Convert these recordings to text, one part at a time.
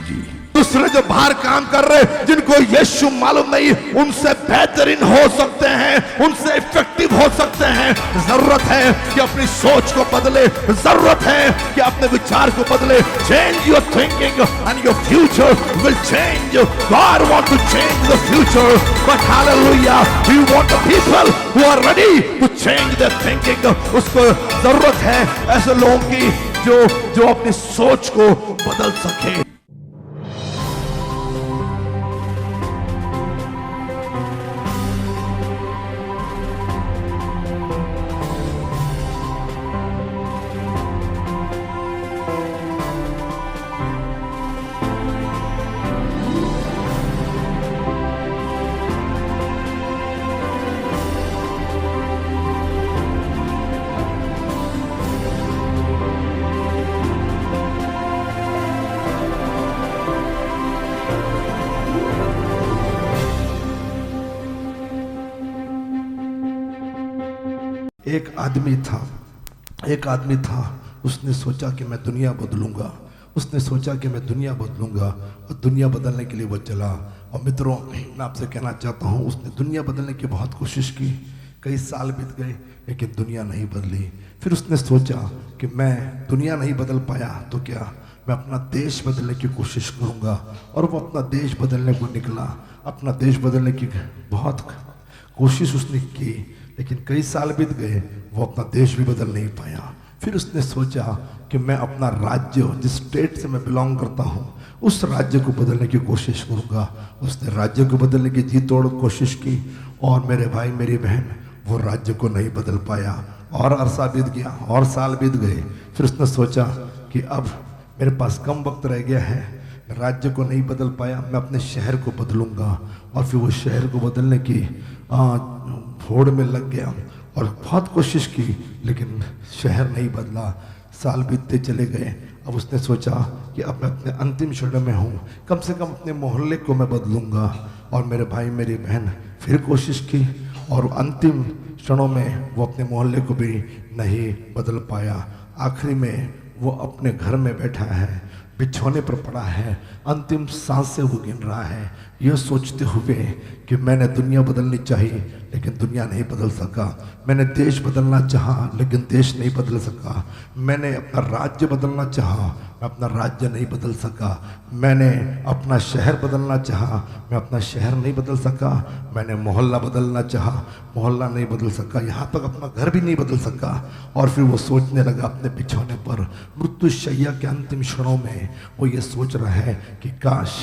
जी। दूसरे जो बाहर काम कर रहे जिनको यीशु मालूम नहीं, उनसे बेहतरीन हो सकते हैं, उनसे इफेक्टिव हो सकते हैं। जरूरत है कि अपनी सोच को बदले, जरूरत है कि अपने विचार को बदले। Change your thinking and your future will change. God want to change the future, but hallelujah we want the people who are ready to change their thinking. उसको जरूरत है ऐसे लोगों की जो अपनी सोच को बदल सके। एक आदमी था, उसने सोचा कि मैं दुनिया बदलूंगा। उसने सोचा कि मैं दुनिया बदलूंगा और दुनिया बदलने के लिए वो चला। और मित्रों, मैं आपसे कहना चाहता हूँ, उसने दुनिया बदलने की बहुत कोशिश की, कई साल बीत गए लेकिन दुनिया नहीं बदली। फिर उसने सोचा कि मैं दुनिया नहीं बदल पाया तो क्या, मैं अपना देश बदलने की कोशिश करूँगा। और वो अपना देश बदलने को निकला। अपना देश बदलने की बहुत कोशिश उसने की, लेकिन कई साल बीत गए, वो अपना देश भी बदल नहीं पाया। फिर उसने सोचा कि मैं अपना राज्य, जिस स्टेट से मैं बिलोंग करता हूँ, उस राज्य को बदलने की कोशिश करूँगा। उसने राज्य को बदलने की जी तोड़ कोशिश की, और मेरे भाई मेरी बहन, वो राज्य को नहीं बदल पाया। और अरसा बीत गया और साल बीत गए। फिर उसने सोचा कि अब मेरे पास कम वक्त रह गया है, राज्य को नहीं बदल पाया, मैं अपने शहर को बदलूंगा। और फिर वो शहर को बदलने की होड़ में लग गया और बहुत कोशिश की, लेकिन शहर नहीं बदला। साल बीतते चले गए। अब उसने सोचा कि अब मैं अपने अंतिम क्षण में हूँ, कम से कम अपने मोहल्ले को मैं बदलूंगा। और मेरे भाई मेरी बहन फिर कोशिश की, और अंतिम क्षणों में वो अपने मोहल्ले को भी नहीं बदल पाया। आखिरी में वो अपने घर में बैठा है, बिछौने पर पड़ा है, अंतिम सांसें वो गिन रहा है, यह सोचते हुए कि मैंने दुनिया बदलनी चाहिए लेकिन दुनिया नहीं बदल सका। मैंने देश बदलना चाहा लेकिन देश नहीं बदल सका। मैंने अपना राज्य बदलना चाहा, मैं अपना राज्य नहीं बदल सका। मैंने अपना शहर बदलना चाहा, मैं अपना शहर नहीं बदल सका। मैंने मोहल्ला बदलना चाहा, मोहल्ला नहीं बदल सका। यहाँ तक अपना घर भी नहीं बदल सका। और फिर वो सोचने लगा अपने बिछौने पर, मृत्युशैया के अंतिम क्षणों में वो ये सोच रहा है कि काश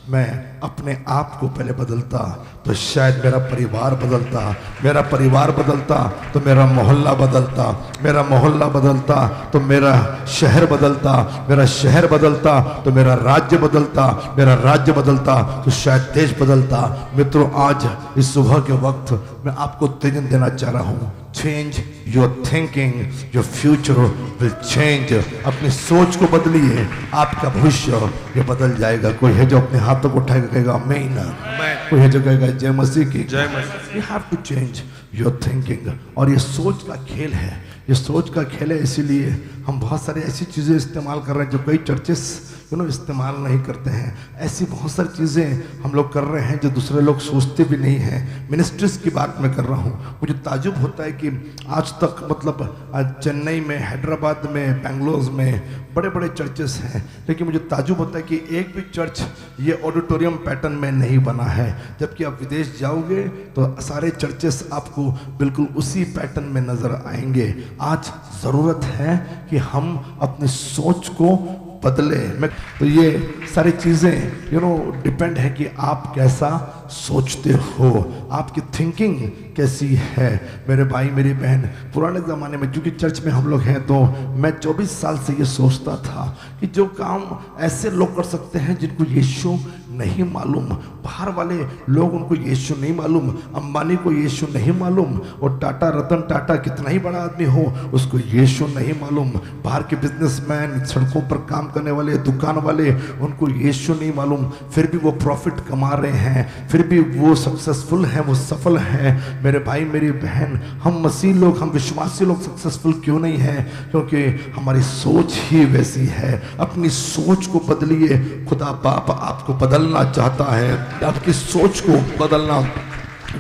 मैं अपने आप को पहले बदलता तो शायद मेरा परिवार बदलता, मेरा परिवार बदलता तो मेरा मोहल्ला बदलता, मेरा मोहल्ला बदलता तो मेरा शहर बदलता, मेरा शहर बदलता तो मेरा राज्य बदलता, मेरा राज्य बदलता तो शायद देश बदलता। मित्रों, आज इस सुबह के वक्त मैं आपको उत्तेजन देना चाह रहा हूँ, change your thinking, your future will change. अपनी सोच को बदलिए, आपका भविष्य ये बदल जाएगा। कोई है जो अपने हाथों को उठाएगा कहेगा आमीन, कोई है जो कहेगा जय मसीह की जय मसीह। You have to change your thinking. और ये सोच का खेल है, ये सोच का खेल है। इसीलिए हम बहुत सारी ऐसी चीज़ें इस्तेमाल कर रहे हैं जो कई चर्चेस इस्तेमाल नहीं करते हैं। ऐसी बहुत सारी चीज़ें हम लोग कर रहे हैं जो दूसरे लोग सोचते भी नहीं हैं। मिनिस्ट्रीज की बात मैं कर रहा हूँ। मुझे ताजुब होता है कि आज तक मतलब चेन्नई में, हैदराबाद में, बेंगलोर में बड़े बड़े चर्चेस हैं, लेकिन मुझे ताजुब होता है कि एक भी चर्च ये ऑडिटोरियम पैटर्न में नहीं बना है। जबकि आप विदेश जाओगे तो सारे चर्चेस आपको बिल्कुल उसी पैटर्न में नज़र आएंगे। आज ज़रूरत है कि हम अपनी सोच को बदले। मैं तो ये सारी चीज़ें डिपेंड है कि आप कैसा सोचते हो, आपकी थिंकिंग कैसी है। मेरे भाई मेरी बहन, पुराने ज़माने में चूँकि चर्च में हम लोग हैं तो मैं 24 साल से ये सोचता था कि जो काम ऐसे लोग कर सकते हैं जिनको यीशु नहीं मालूम, बाहर वाले लोग उनको यीशु नहीं मालूम, अंबानी को यीशु नहीं मालूम, और टाटा, रतन टाटा कितना ही बड़ा आदमी हो उसको यीशु नहीं मालूम, बाहर के बिजनेसमैन, सड़कों पर काम करने वाले, दुकान वाले, उनको यीशु नहीं मालूम, फिर भी वो प्रॉफिट कमा रहे हैं, फिर भी वो सक्सेसफुल हैं, वो सफल हैं। मेरे भाई मेरी बहन, हम मसीह लोग, हम विश्वासी लोग सक्सेसफुल क्यों नहीं हैं? क्योंकि हमारी सोच ही वैसी है। अपनी सोच को बदलिए, खुदा बाप आपको बदलना चाहता है। आपकी सोच को बदलना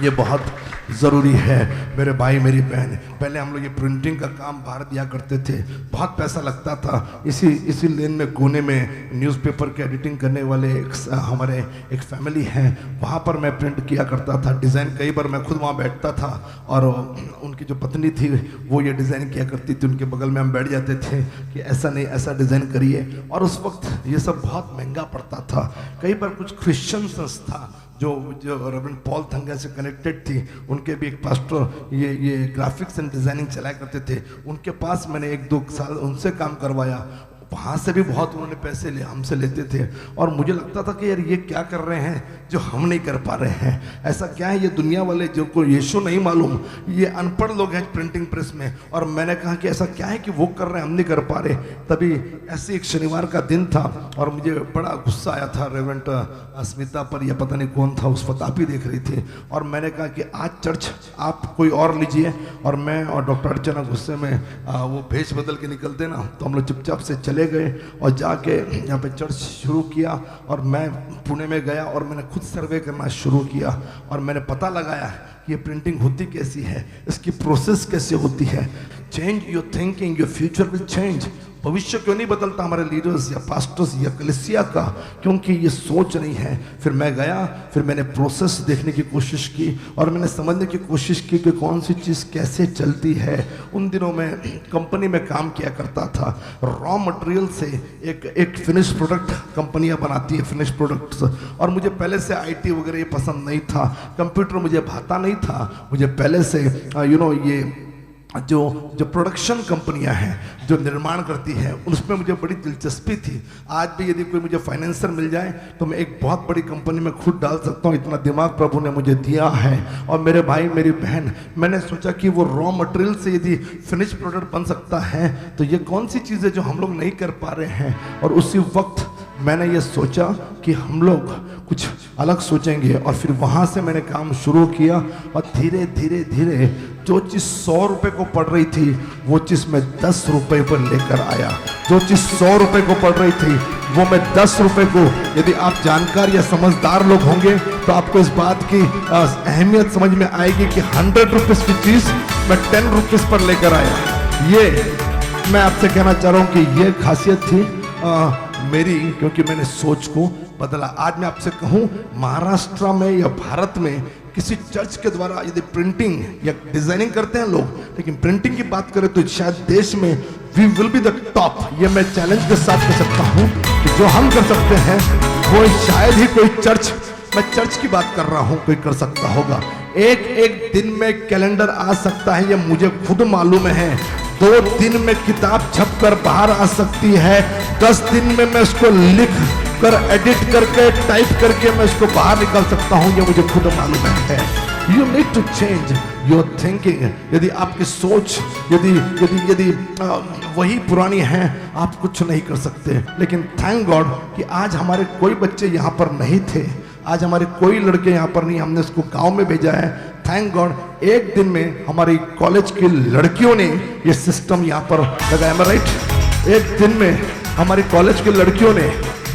ये बहुत ज़रूरी है। मेरे भाई मेरी बहन, पहले हम लोग ये प्रिंटिंग का काम बाहर दिया करते थे, बहुत पैसा लगता था। इसी लेन में कोने में न्यूज़पेपर के एडिटिंग करने वाले हमारे एक फैमिली हैं, वहाँ पर मैं प्रिंट किया करता था डिज़ाइन। कई बार मैं खुद वहाँ बैठता था और उनकी जो पत्नी थी वो ये डिज़ाइन किया करती थी, उनके बगल में हम बैठ जाते थे कि ऐसा नहीं ऐसा डिज़ाइन करिए। और उस वक्त ये सब बहुत महंगा पड़ता था। कई बार कुछ क्रिश्चियन संस्था जो रेवरेंड पॉल थंगा से कनेक्टेड थी, उनके भी एक पास्टर ये ग्राफिक्स एंड डिज़ाइनिंग चलाया करते थे, उनके पास मैंने 1-2 साल उनसे काम करवाया। वहाँ से भी बहुत उन्होंने पैसे हमसे लेते थे और मुझे लगता था कि यार ये क्या कर रहे हैं जो हम नहीं कर पा रहे हैं। ऐसा क्या है ये दुनिया वाले जिनको यीशु नहीं मालूम, ये अनपढ़ लोग हैं प्रिंटिंग प्रेस में। और मैंने कहा कि ऐसा क्या है कि वो कर रहे हैं हम नहीं कर पा रहे। तभी ऐसे एक शनिवार का दिन था और मुझे बड़ा गुस्सा आया था रेवरेंड स्मिता पर, या पता नहीं कौन था, उस वक्त आप ही देख रही थी। और मैंने कहा कि आज चर्च आप कोई और लीजिए। और मैं और डॉक्टर अर्चना गुस्से में वो भेष बदल के निकलते ना, तो हम लोग चुपचाप से चले गए और जाके यहाँ पे चर्च शुरू किया। और मैं पुणे में गया और मैंने खुद सर्वे करना शुरू किया और मैंने पता लगाया कि ये प्रिंटिंग होती कैसी है, इसकी प्रोसेस कैसे होती है। Change your thinking, your future will change. भविष्य क्यों नहीं बदलता हमारे लीडर्स या पास्टर्स या कलीसिया का? क्योंकि ये सोच नहीं है। फिर मैं गया, फिर मैंने प्रोसेस देखने की कोशिश की और मैंने समझने की कोशिश की कि कौन सी चीज़ कैसे चलती है। उन दिनों में कंपनी में काम किया करता था। रॉ मटेरियल से एक फिनिश प्रोडक्ट कंपनियां बनाती है, फिनिश प्रोडक्ट्स। और मुझे पहले से IT वगैरह ये पसंद नहीं था, कंप्यूटर मुझे भाता नहीं था। मुझे पहले से ये जो प्रोडक्शन कंपनियां हैं जो निर्माण करती हैं उसमें मुझे बड़ी दिलचस्पी थी। आज भी यदि कोई मुझे फाइनेंसर मिल जाए तो मैं एक बहुत बड़ी कंपनी में खुद डाल सकता हूँ, इतना दिमाग प्रभु ने मुझे दिया है। और मेरे भाई मेरी बहन, मैंने सोचा कि वो रॉ मटेरियल से यदि फिनिश प्रोडक्ट बन सकता है तो ये कौन सी चीज़ है जो हम लोग नहीं कर पा रहे हैं। और उसी वक्त मैंने ये सोचा कि हम लोग कुछ अलग सोचेंगे और फिर वहाँ से मैंने काम शुरू किया। और धीरे धीरे धीरे जो चीज़ 100 रुपये को पड़ रही थी वो चीज़ मैं 10 रुपये पर लेकर आया। जो चीज़ 100 रुपये को पड़ रही थी वो मैं 10 रुपये को, यदि आप जानकार या समझदार लोग होंगे तो आपको इस बात की अहमियत समझ में आएगी कि 100 रुपीज़ की चीज़ मैं 10 रुपीज़ पर लेकर आया। ये मैं आपसे कहना चाह रहा हूँ कि ये खासियत थी मेरी, क्योंकि मैंने सोच को बदला। आज मैं आपसे कहूँ, महाराष्ट्र में या भारत में किसी चर्च के द्वारा यदि प्रिंटिंग या डिजाइनिंग करते हैं लोग, लेकिन प्रिंटिंग की बात करें तो शायद देश में we will be the top. ये मैं चैलेंज के साथ कह सकता हूँ कि जो हम कर सकते हैं वो शायद ही कोई चर्च, मैं चर्च की बात कर रहा हूँ, कोई कर सकता होगा। एक दिन में कैलेंडर आ सकता है, ये मुझे खुद मालूम है। 2 दिन में किताब छपकर बाहर आ सकती है। 10 दिन में मैं उसको लिख कर, एडिट करके, टाइप करके मैं उसको बाहर निकाल सकता हूँ, ये मुझे खुद मालूम है। You need to change your thinking. यदि आपकी सोच यदि वही पुरानी है, आप कुछ नहीं कर सकते। लेकिन थैंक गॉड कि आज हमारे कोई बच्चे यहाँ पर नहीं थे, आज हमारे कोई लड़के यहाँ पर नहीं, हमने उसको गांव में भेजा है। थैंक गॉड एक दिन में हमारी कॉलेज की लड़कियों ने ये सिस्टम यहाँ पर लगाया। मैं राइट? एक दिन में हमारी कॉलेज की लड़कियों ने,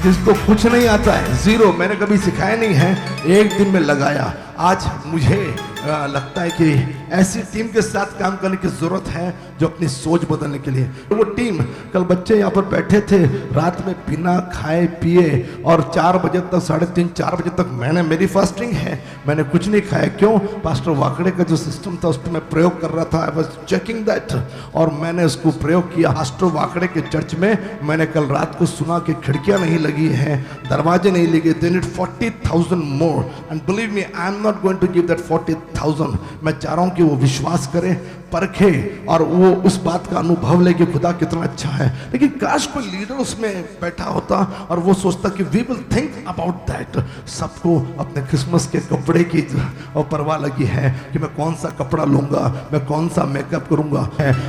जिसको कुछ नहीं आता है, जीरो, मैंने कभी सिखाया नहीं है, एक दिन में लगाया। आज मुझे लगता है कि ऐसी टीम के साथ काम करने की जरूरत है जो अपनी सोच बदलने के लिए। वो टीम, कल बच्चे यहाँ पर बैठे थे रात में बिना खाए पिए और 4 बजे तक, 3:30 4 बजे तक मेरी फास्टिंग है, मैंने कुछ नहीं खाया। क्यों? पास्टर वाकड़े का जो सिस्टम था उस पर मैं प्रयोग कर रहा था। आई वाज चेकिंग दैट और मैंने उसको प्रयोग किया। पास्टर वाकड़े के चर्च में मैंने कल रात को सुना कि खिड़कियां नहीं लगी हैं, दरवाजे नहीं लगे, they need 40,000 more. And believe me, I am not going to give that 40,000। मैं चाह रहा हूं कि वो विश्वास करें, परखे और वो उस बात का अनुभव ले कि खुदा कितना अच्छा है। लेकिन काश कोई लीडर उसमें बैठा होता और वो सोचता कि we will think about that. सबको अपने क्रिसमस के कपड़े की और परवाह लगी है कि मैं कौन सा कपड़ा लूंगा, मैं कौन सा मेकअप करूंगा,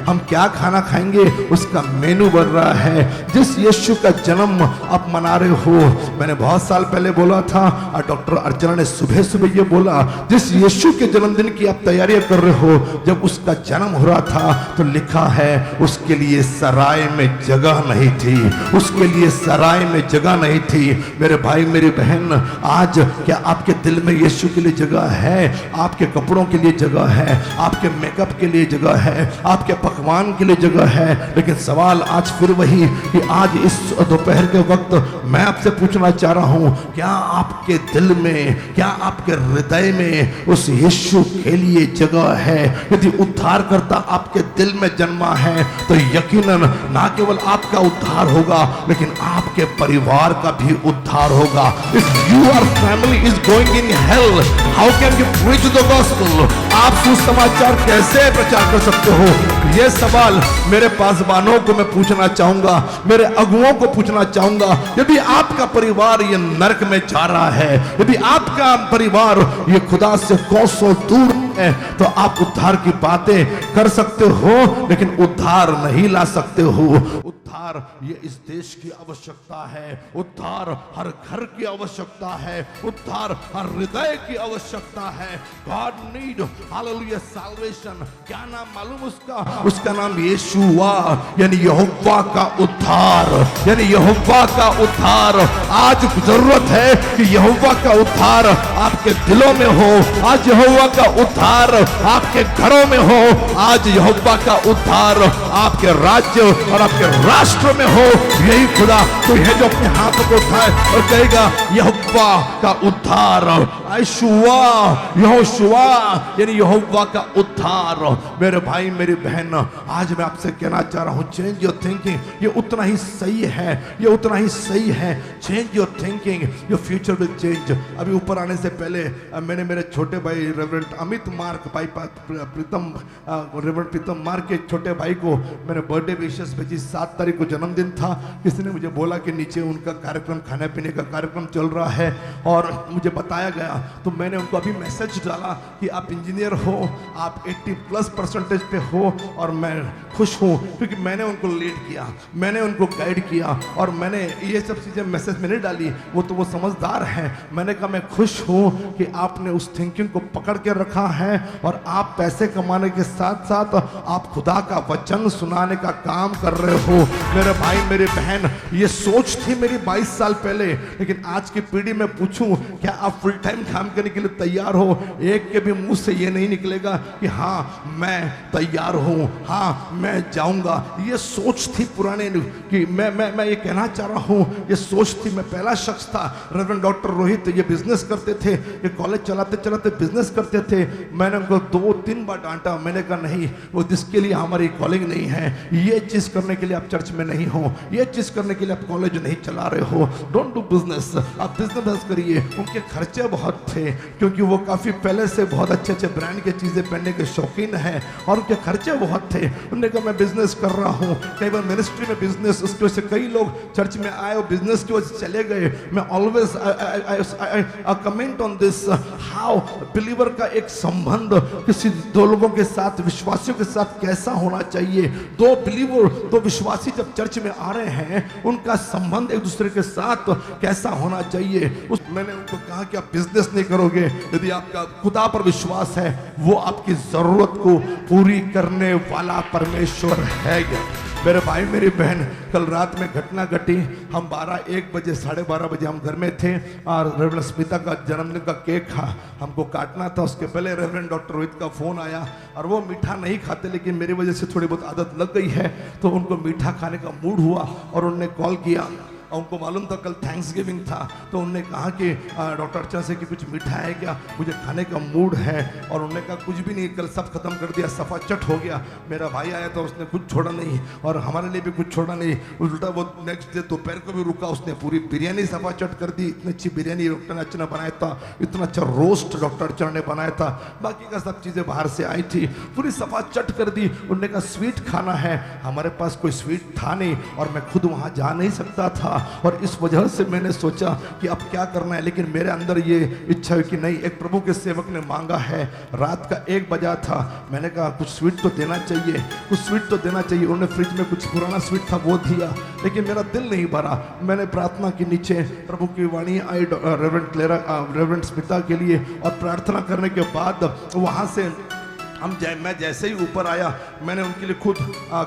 हम क्या खाना खाएंगे, उसका मेनू बन रहा है। जिस यीशु का जन्म आप मना रहे हो, मैंने बहुत साल पहले बोला था और डॉक्टर अर्चना ने सुबह सुबह ये बोला, जिस यीशु के जन्मदिन की आप तैयारियां कर रहे हो, जब उसका जन्म हो रहा था तो लिखा है उसके लिए सराय में जगह नहीं थी, उसके लिए सराय में जगह नहीं थी। मेरे भाई मेरी बहन, आज क्या आपके दिल में यीशु के लिए जगह है? आपके कपड़ों के लिए जगह है, आपके मेकअप के लिए जगह है, आपके पकवान के लिए जगह है। लेकिन सवाल आज फिर वही कि आज इस दोपहर के वक्त मैं आपसे पूछना चाह रहा हूं, क्या आपके दिल में, क्या आपके हृदय में उस यीशु के लिए जगह है? यदि उद्धारकर्ता आपके दिल में जन्मा है तो यकीनन ना केवल आपका उद्धार होगा लेकिन आपके परिवार का भी उद्धार होगा। If your family is going in hell, how can you preach the gospel? आप सुसमाचार कैसे प्रचार कर सकते हो? यह सवाल मेरे पासवानों को मैं पूछना चाहूंगा, मेरे अगुओं को पूछना चाहूंगा। यदि आपका परिवार ये नरक में जा रहा है, यदि आपका परिवार ये खुदा से कोसों दूर है, तो आप उद्धार की बातें कर सकते हो लेकिन उद्धार नहीं ला सकते हो। उद्धार ये इस देश की आवश्यकता है, उद्धार हर घर की आवश्यकता है, उद्धार हर हृदय की आवश्यकता है। God need hallelujah salvation. क्या नाम मालूम उसका? उसका नाम यीशुआ, यानी यहोवा का उद्धार, यानी यहोवा का उद्धार। आज जरूरत है कि यहोवा का उद्धार आपके दिलों में हो, आज यहोवा का उद्धार आपके घरों में हो, आज यहोवा का उद्धार आपके राज्य और आपके राष्ट्र में हो। यही खुदा कोई है जो अपने हाथों को उठाए और कहेगा यहोवा का उद्धार, यहोशुआ, यहोशुआ यानी यहोवा का उद्धार। मेरे भाई मेरी बहन, आज मैं आपसे कहना चाह रहा हूं, चेंज योर थिंकिंग। ये उतना ही सही है, ये उतना ही सही है। Change your thinking, your future will change. अभी ऊपर आने से पहले मैंने मेरे छोटे भाई रेवरेंड अमित मार्क भाई प्रीतम, रेवरेंड प्रीतम मार्क के छोटे भाई को मैंने बर्थडे विशेष भेजी। 7 तारीख को जन्मदिन था। किसी ने मुझे बोला कि नीचे उनका कार्यक्रम, खाने पीने का कार्यक्रम चल रहा है और मुझे बताया गया, तो मैंने उनको अभी मैसेज डाला कि आप इंजीनियर हो, आप 80+ % पे हो और मैं खुश हूँ क्योंकि मैंने उनको लीड किया, मैंने उनको गाइड किया और मैंने ये सब चीज़ें मैसेज में नहीं डाली। वो तो वो समझदार हैं। मैंने कहा मैं खुश हूँ कि आपने उस थिंकिंग को पकड़ के रखा है और आप पैसे कमाने के साथ साथ आप खुदा का वचन सुनाने का काम कर रहे हो। मेरे भाई मेरे बहन, ये सोच थी मेरी 22 साल पहले, लेकिन आज की पीढ़ी में पूछूं क्या आप फुल टाइम काम करने के लिए तैयार हो? एक के भी मुंह से ये नहीं निकलेगा कि हाँ मैं तैयार हूँ, हाँ मैं जाऊंगा। ये सोच थी पुराने कि मैं ये कहना चाह रहा हूँ, ये सोच थी। मैं पहला शख्स था। रेवरेंड डॉक्टर रोहित ये बिजनेस करते थे, ये कॉलेज चलाते चलाते बिजनेस करते थे। मैंने उनको 2-3 बार डांटा। मैंने कहा नहीं, वो जिसके लिए हमारी कॉलिंग नहीं है, ये चीज़ करने के लिए आप चर्च में नहीं हो, ये चीज़ करने के लिए आप कॉलेज नहीं चला रहे हो। डोंट डू बिजनेस, आप बिजनेस करिए। उनके खर्चे बहुत थे क्योंकि वो काफ़ी पहले से बहुत अच्छे अच्छे ब्रांड की चीज़ें पहनने के शौकीन हैं और उनके खर्चे बहुत थे। उन्होंने कहा मैं बिजनेस कर रहा हूँ। कई बार मिनिस्ट्री में बिजनेस, उसकी वजह से कई लोग चर्च में आए और बिजनेस की वजह से चले गए। मैं always comment on this, how believer का एक संबंध किसी दो लोगों के साथ, विश्वासियों के साथ कैसा होना चाहिए। दो बिलीवर, दो विश्वासी जब चर्च में आ रहे हैं, उनका संबंध एक दूसरे के साथ कैसा होना चाहिए। मैंने उनको कहा कि आप बिजनेस नहीं करोगे, यदि आपका खुदा पर विश्वास है, वो आपकी जरूरत को पूरी करने वाला परमेश्वर है। मेरे भाई मेरी बहन, कल रात में घटना घटी। हम 12-1 बजे, 12:30 बजे हम घर में थे और रेवरेंड स्मिता का जन्मदिन का केक हमको काटना था। उसके पहले रेवरेंड डॉक्टर रोहित का फ़ोन आया और वो मीठा नहीं खाते, लेकिन मेरी वजह से थोड़ी बहुत आदत लग गई है तो उनको मीठा खाने का मूड हुआ और उन्होंने कॉल किया और उनको मालूम था कल थैंक्स गिविंग था, तो उन्होंने कहा कि डॉक्टर अर्चना से कि कुछ मीठा है क्या, मुझे खाने का मूड है। और उन्होंने कहा कुछ भी नहीं, कल सब खत्म कर दिया, सफा चट हो गया। मेरा भाई आया तो उसने कुछ छोड़ा नहीं और हमारे लिए भी कुछ छोड़ा नहीं, उल्टा वो नेक्स्ट डे दोपहर को भी रुका, उसने पूरी बिरयानी सफा चट कर दी। इतनी अच्छी बिरयानी डॉक्टर अर्चना बनाया था, इतना अच्छा रोस्ट डॉक्टर अर्चना ने बनाया था, बाकी का सब चीज़ें बाहर से आई थी, पूरी सफा चट कर दी। उन्होंने कहा स्वीट खाना है, हमारे पास कोई स्वीट था नहीं और मैं खुद वहाँ जा नहीं सकता था, और इस वजह से मैंने सोचा कि अब क्या करना है। लेकिन मेरे अंदर ये इच्छा हुई कि नहीं, एक प्रभु के सेवक ने मांगा है, रात का 1 बजा था, मैंने कहा कुछ स्वीट तो देना चाहिए, कुछ स्वीट तो देना चाहिए। उन्होंने फ्रिज में कुछ पुराना स्वीट था वो दिया, लेकिन मेरा दिल नहीं भरा। मैंने प्रार्थना की, नीचे प्रभु की वाणी आई रेवरेंड स्मिता के लिए, और प्रार्थना करने के बाद वहाँ से मैं जैसे ही ऊपर आया, मैंने उनके लिए खुद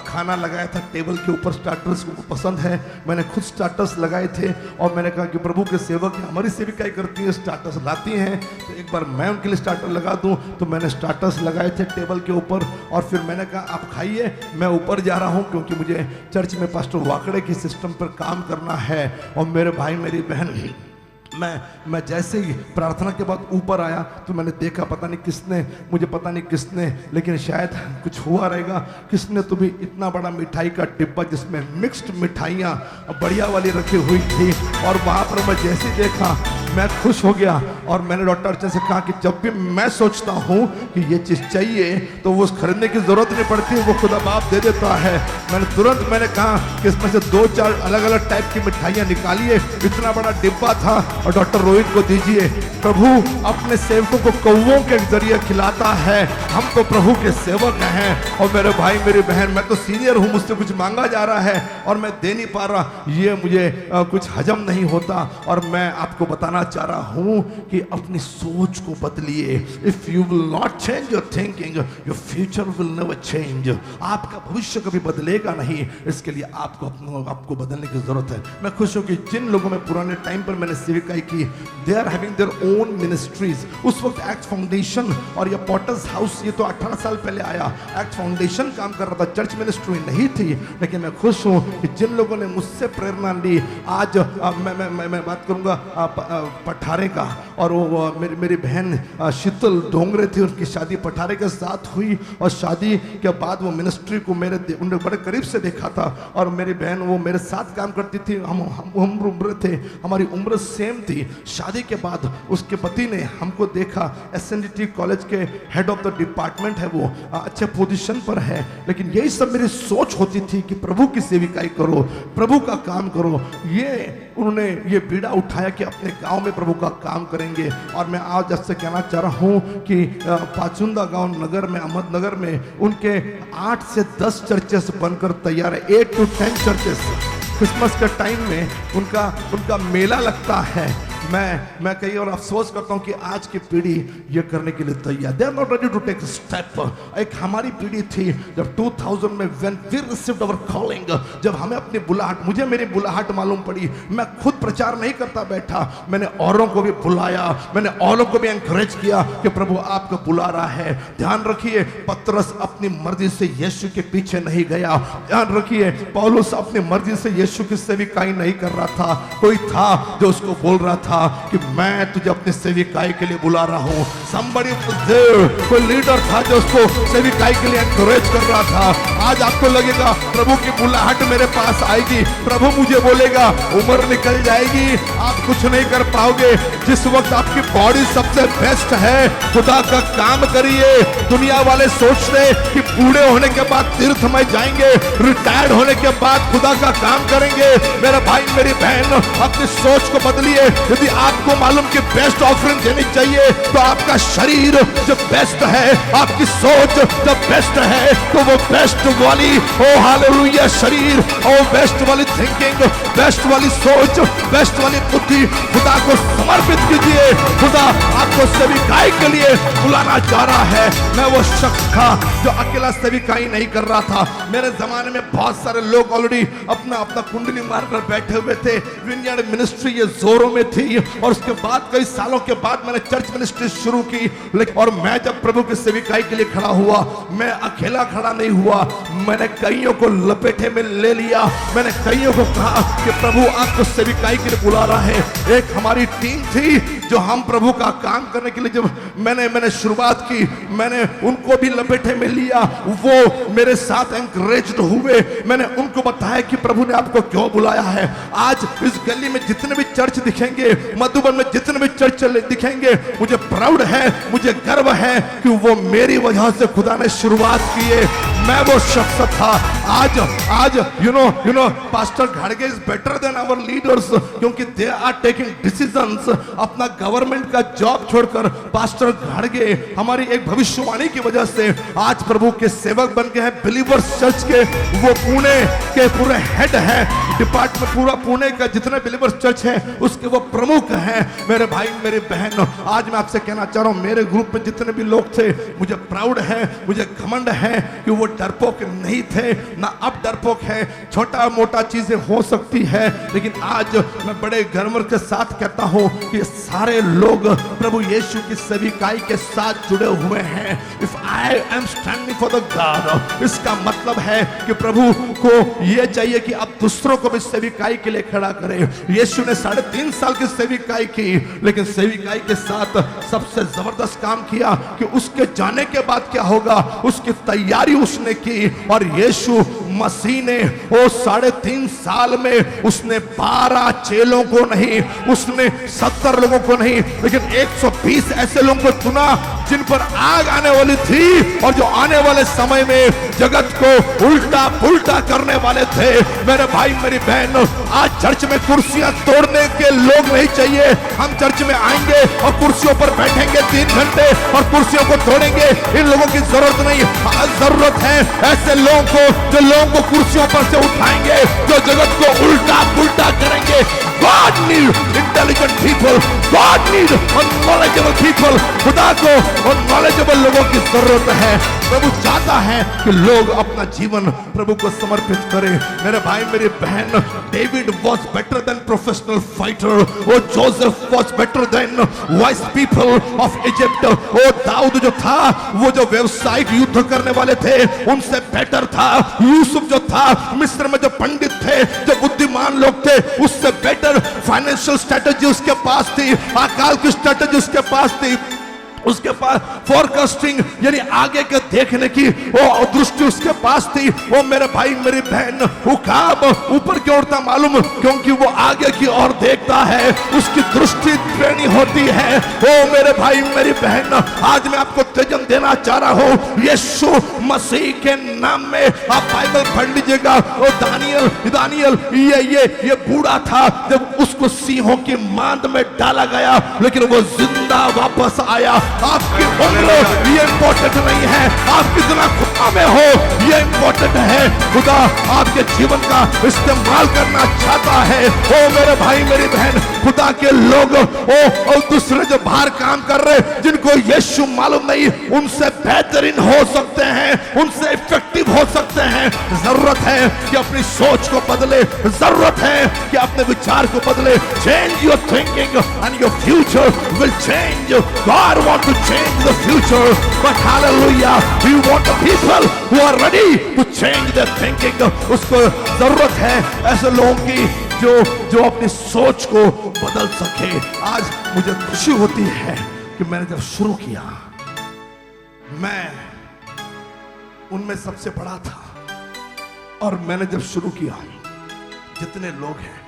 खाना लगाया था टेबल के ऊपर, स्टार्टर्स को पसंद है, मैंने खुद स्टार्टर्स लगाए थे। और मैंने कहा कि प्रभु के सेवक हमारी सेविकाएं करती हैं, स्टार्टर्स लाती हैं, तो एक बार मैं उनके लिए स्टार्टर लगा दूं। तो मैंने स्टार्टर्स लगाए थे टेबल के ऊपर, और फिर मैंने कहा आप खाइए, मैं ऊपर जा रहा हूं, क्योंकि मुझे चर्च में पास्टर वाकड़े की सिस्टम पर काम करना है। और मेरे भाई मेरी बहन, मैं जैसे ही प्रार्थना के बाद ऊपर आया तो मैंने देखा, पता नहीं किसने, लेकिन शायद कुछ हुआ रहेगा, किसने तो भी इतना बड़ा मिठाई का डिब्बा जिसमें मिक्स्ड मिठाइयाँ बढ़िया वाली रखी हुई थी। और वहाँ पर मैं जैसे ही देखा मैं खुश हो गया, और मैंने डॉक्टर अर्चना से कहा कि जब भी मैं सोचता हूँ कि ये चीज़ चाहिए तो वो खरीदने की ज़रूरत नहीं पड़ती, वो खुदा बाप दे देता है। मैंने कहा कि इसमें से 2-4 अलग अलग टाइप की मिठाइयाँ निकालिए, इतना बड़ा डिब्बा था, और डॉक्टर रोहित को दीजिए। प्रभु अपने सेवकों को कौवों के जरिए खिलाता है, हम तो प्रभु के सेवक हैं। और मेरे भाई मेरी बहन, मैं तो सीनियर हूँ, मुझसे कुछ मांगा जा रहा है और मैं दे नहीं पा रहा, ये मुझे कुछ हजम नहीं होता। और मैं आपको बताना चाह रहा हूं कि अपनी सोच को बदलिए। If you will not change your thinking, your future will never change. आपका भविष्य कभी बदलेगा नहीं, इसके लिए आपको बदलने की जरूरत है। मैं खुश हूं कि जिन लोगों में पुराने टाइम पर मैंने सेविकाई की, they are having their own ministries. उस वक्त एक्ट फाउंडेशन और ये पॉटर्स हाउस, ये तो 18 साल पहले आया, एक्ट फाउंडेशन काम कर रहा था, चर्च मिनिस्ट्री नहीं थी। लेकिन मैं खुश हूं कि जिन लोगों ने मुझसे प्रेरणा ली, आज मैं बात करूंगा पठारे का, और वो मेरी बहन शीतल डोंगरे थी, उनकी शादी पठारे के साथ हुई, और शादी के बाद वो मिनिस्ट्री को उन्हें बड़े करीब से देखा था। और मेरी बहन वो मेरे साथ काम करती थी, हम उम्र थे, हमारी उम्र सेम थी। शादी के बाद उसके पति ने हमको देखा, SNDT कॉलेज के हेड ऑफ द डिपार्टमेंट है वो, अच्छे पोजीशन पर है। लेकिन यही सब मेरी सोच होती थी कि प्रभु की सेविकाई करो, प्रभु का काम करो। उन्होंने ये बीड़ा उठाया कि अपने गांव में प्रभु का काम करेंगे। और मैं आज आपसे कहना चाह रहा हूं कि पाचुंदा गांव नगर में, अहमदनगर में, उनके 8 से 10 चर्चेस बनकर तैयार है, 8 to 10 चर्चेस। क्रिसमस के टाइम में उनका मेला लगता है। मैं कई और अफसोस करता हूं कि आज की पीढ़ी ये करने के लिए तैयार, they are not ready to take step. एक हमारी पीढ़ी थी जब 2000 में when we received our calling, जब हमें अपनी बुलाहट, मुझे मेरी बुलाहट मालूम पड़ी, मैं खुद प्रचार नहीं करता बैठा, मैंने औरों को भी बुलाया, मैंने औरों को भी एनकरेज किया कि प्रभु आपको बुला रहा है। ध्यान रखिए, पतरस अपनी मर्जी से यीशु के पीछे नहीं गया। ध्यान रखिए, पौलुस अपनी मर्जी से यीशु की सेविकाई नहीं कर रहा था, कोई था जो उसको बोल रहा था कि मैं तुझे अपने सेविकाई के लिए बुला रहा हूं। Somebody was there, कोई लीडर था जो उसको सेविकाई के लिए एनकरेज कर रहा था। आज आपको लगेगा प्रभु की बुलाहट मेरे पास आएगी, प्रभु मुझे बोलेगा, उम्र निकल जाएगी, आप कुछ नहीं कर पाओगे। जिस वक्त आपकी बॉडी सबसे बेस्ट है, खुदा का काम करिए। दुनिया वाले सोचते कि बूढ़े होने के बाद तीर्थ में जाएंगे, रिटायर्ड होने के बाद खुदा का काम करेंगे। मेरा भाई मेरी बहन, अपनी सोच को बदलिए। यदि आपको मालूम कि बेस्ट ऑफरिंग देनी चाहिए, तो आपका शरीर जो बेस्ट है, आपकी सोच जो बेस्ट है, तो वो बेस्ट वाली, ओ हालेलुया, शरीर और बेस्ट वाली थिंकिंग, बेस्ट वाली सोच, बेस्ट वाली बुद्धि खुदा को समर्पित कीजिए। खुदा आपको सेविकाई के लिए बुलाना चाह रहा है। मैं वो शख्स था जो अकेला सेविकाई नहीं कर रहा था। मेरे जमाने में बहुत सारे लोग ऑलरेडी अपना कुंडली मारकर बैठे हुए थे। विनयार्ड मिनिस्ट्री ये जोरों में थी, की और उसके बाद कई सालों के बाद मैंने चर्च मिनिस्ट्री शुरू की। लेकिन और मैं जब प्रभु की सेविकाई के लिए खड़ा हुआ, मैं अकेला खड़ा नहीं हुआ, मैंने कईयों को लपेटे में ले लिया। मैंने कईयों को कहा कि प्रभु आपको सेविकाई के लिए बुला रहा है। एक हमारी टीम थी जो हम प्रभु का काम करने के लिए जब मैंने शुरुआत की, मैंने उनको भी लपेटे में लिया। वो मेरे साथ एंकरेज्ड हुए। मैंने उनको बताया कि प्रभु ने आपको क्यों बुलाया है। आज इस गली में जितने भी चर्च दिखेंगे, मधुबन में जितने भी चर्च दिखेंगे, मुझे प्राउड है, मुझे गर्व है कि वो मेरी वजह से खुदा ने शुरुआत की है। मैं वो शख्स था। आज यू नो पास्टर घाड़गे is better than our leaders, क्योंकि दे आर टेकिंग डिसीजंस। अपना गवर्नमेंट का जॉब छोड़कर पास्टर घाड़गे हमारी एक भविष्यवाणी की वजह से आज प्रभु के सेवक बन गए हैं। बिलीवर्स चर्च के वो पुणे के पूरे हेड है, डिपार्टमेंट पूरा पुणे का जितने बिलीवर्स चर्च है उसके वो प्रमुख हैं। मेरे भाई मेरे बहन, आज मैं आपसे कहना चाह रहा हूं, मेरे ग्रुप में जितने भी लोग थे, मुझे प्राउड है, मुझे घमंड है कि वो डरपोक नहीं थे, ना अब डरपोक है। छोटा मोटा चीजें हो सकती है, लेकिन आज मैं बड़े गर्व के साथ कहता हूं कि सारे लोग प्रभु यीशु की सेविकाई के साथ जुड़े हुए हैं। If I am standing for the God, इसका मतलब है कि प्रभु को यह चाहिए कि अब दूसरों को भी सेविकाई के लिए खड़ा करे। यीशु ने 3.5 साल की सेविकाई की, लेकिन सेविकाई के साथ सबसे जबरदस्त काम किया कि उसके जाने के बाद क्या होगा उसकी तैयारी उसने की। और यीशु मसीह ने वो 3.5 साल में उसने 12 चेलों को नहीं, उसने 70 लोगों को नहीं, लेकिन 120 ऐसे लोगों को चुना जिन पर आग आने वाली थी और जो आने वाले समय में जगत को उल्टा पुल्टा करने वाले थे। मेरे भाई मेरी बहन, आज चर्च में कुर्सियां तोड़ने के लोग नहीं चाहिए। हम चर्च में आएंगे और कुर्सियों पर बैठेंगे 3 घंटे और कुर्सियों को तोड़ेंगे, इन लोगों की जरूरत नहीं। जरूरत है ऐसे लोगों को जो लोगों को कुर्सियों पर से उठाएंगे, जो जगत को उल्टा पुल्टा करेंगे। God need intelligent people, God need knowledgeable people। खुदा को और knowledgeable लोगों की जरूरत है। प्रभु चाहता है कि लोग अपना जीवन प्रभु को समर्पित करें। मेरे भाई मेरी बहन, David was better than professional fighter, वो Joseph was better than wise people of Egypt. वो दाऊद जो था, वो जो व्यवसायिक युद्ध करने वाले थे उनसे बेटर था। यूसुफ जो था, मिस्र में जो पंडित थे, जो बुद्धिमान लोग थे, उससे बेटर फाइनेंशियल स्ट्रेटेजी उसके पास थी, अकाल की स्ट्रेटेजी उसके पास थी, उसके पास फोरकास्टिंग यानी आगे के देखने की वो दृष्टि उसके पास थी। वो मेरे भाई मेरी बहन, हुकाम ऊपर की ओर था, मालूम क्योंकि वो आगे की ओर देखता है, उसकी दृष्टि टेढ़ी होती है। वो मेरे भाई मेरी बहन, आज मैं आपको तेजन देना चाह रहा हूँ यीशु मसीह के नाम में। आप बाइबल पढ़ लीजिएगा। वो दानियल ये बूढ़ा था, जब उसको सिंहों की मांद में डाला गया, लेकिन वो जिंदा वापस आया। आपकी उम्र ये इंपॉर्टेंट नहीं है, आप कितना खुदा में हो ये इंपॉर्टेंट है। खुदा आपके जीवन का इस्तेमाल करना चाहता है। ओ मेरे भाई मेरी बहन, खुदा के लोग ओ दूसरे जो बाहर काम कर रहे, जिनको यीशु मालूम नहीं, उनसे बेहतरीन हो सकते हैं, उनसे इफेक्टिव हो सकते हैं। जरूरत है कि अपनी सोच को बदले, जरूरत है कि अपने विचार को बदले। Change your thinking and your future will change. God want to change the future, but hallelujah, we want the people who are ready to change their thinking। उसको जरूरत है ऐसे लोगों की जो अपनी सोच को बदल सके। आज मुझे खुशी होती है कि मैंने जब शुरू किया, मैं उनमें सबसे बड़ा था, और मैंने जब शुरू किया, जितने लोग हैं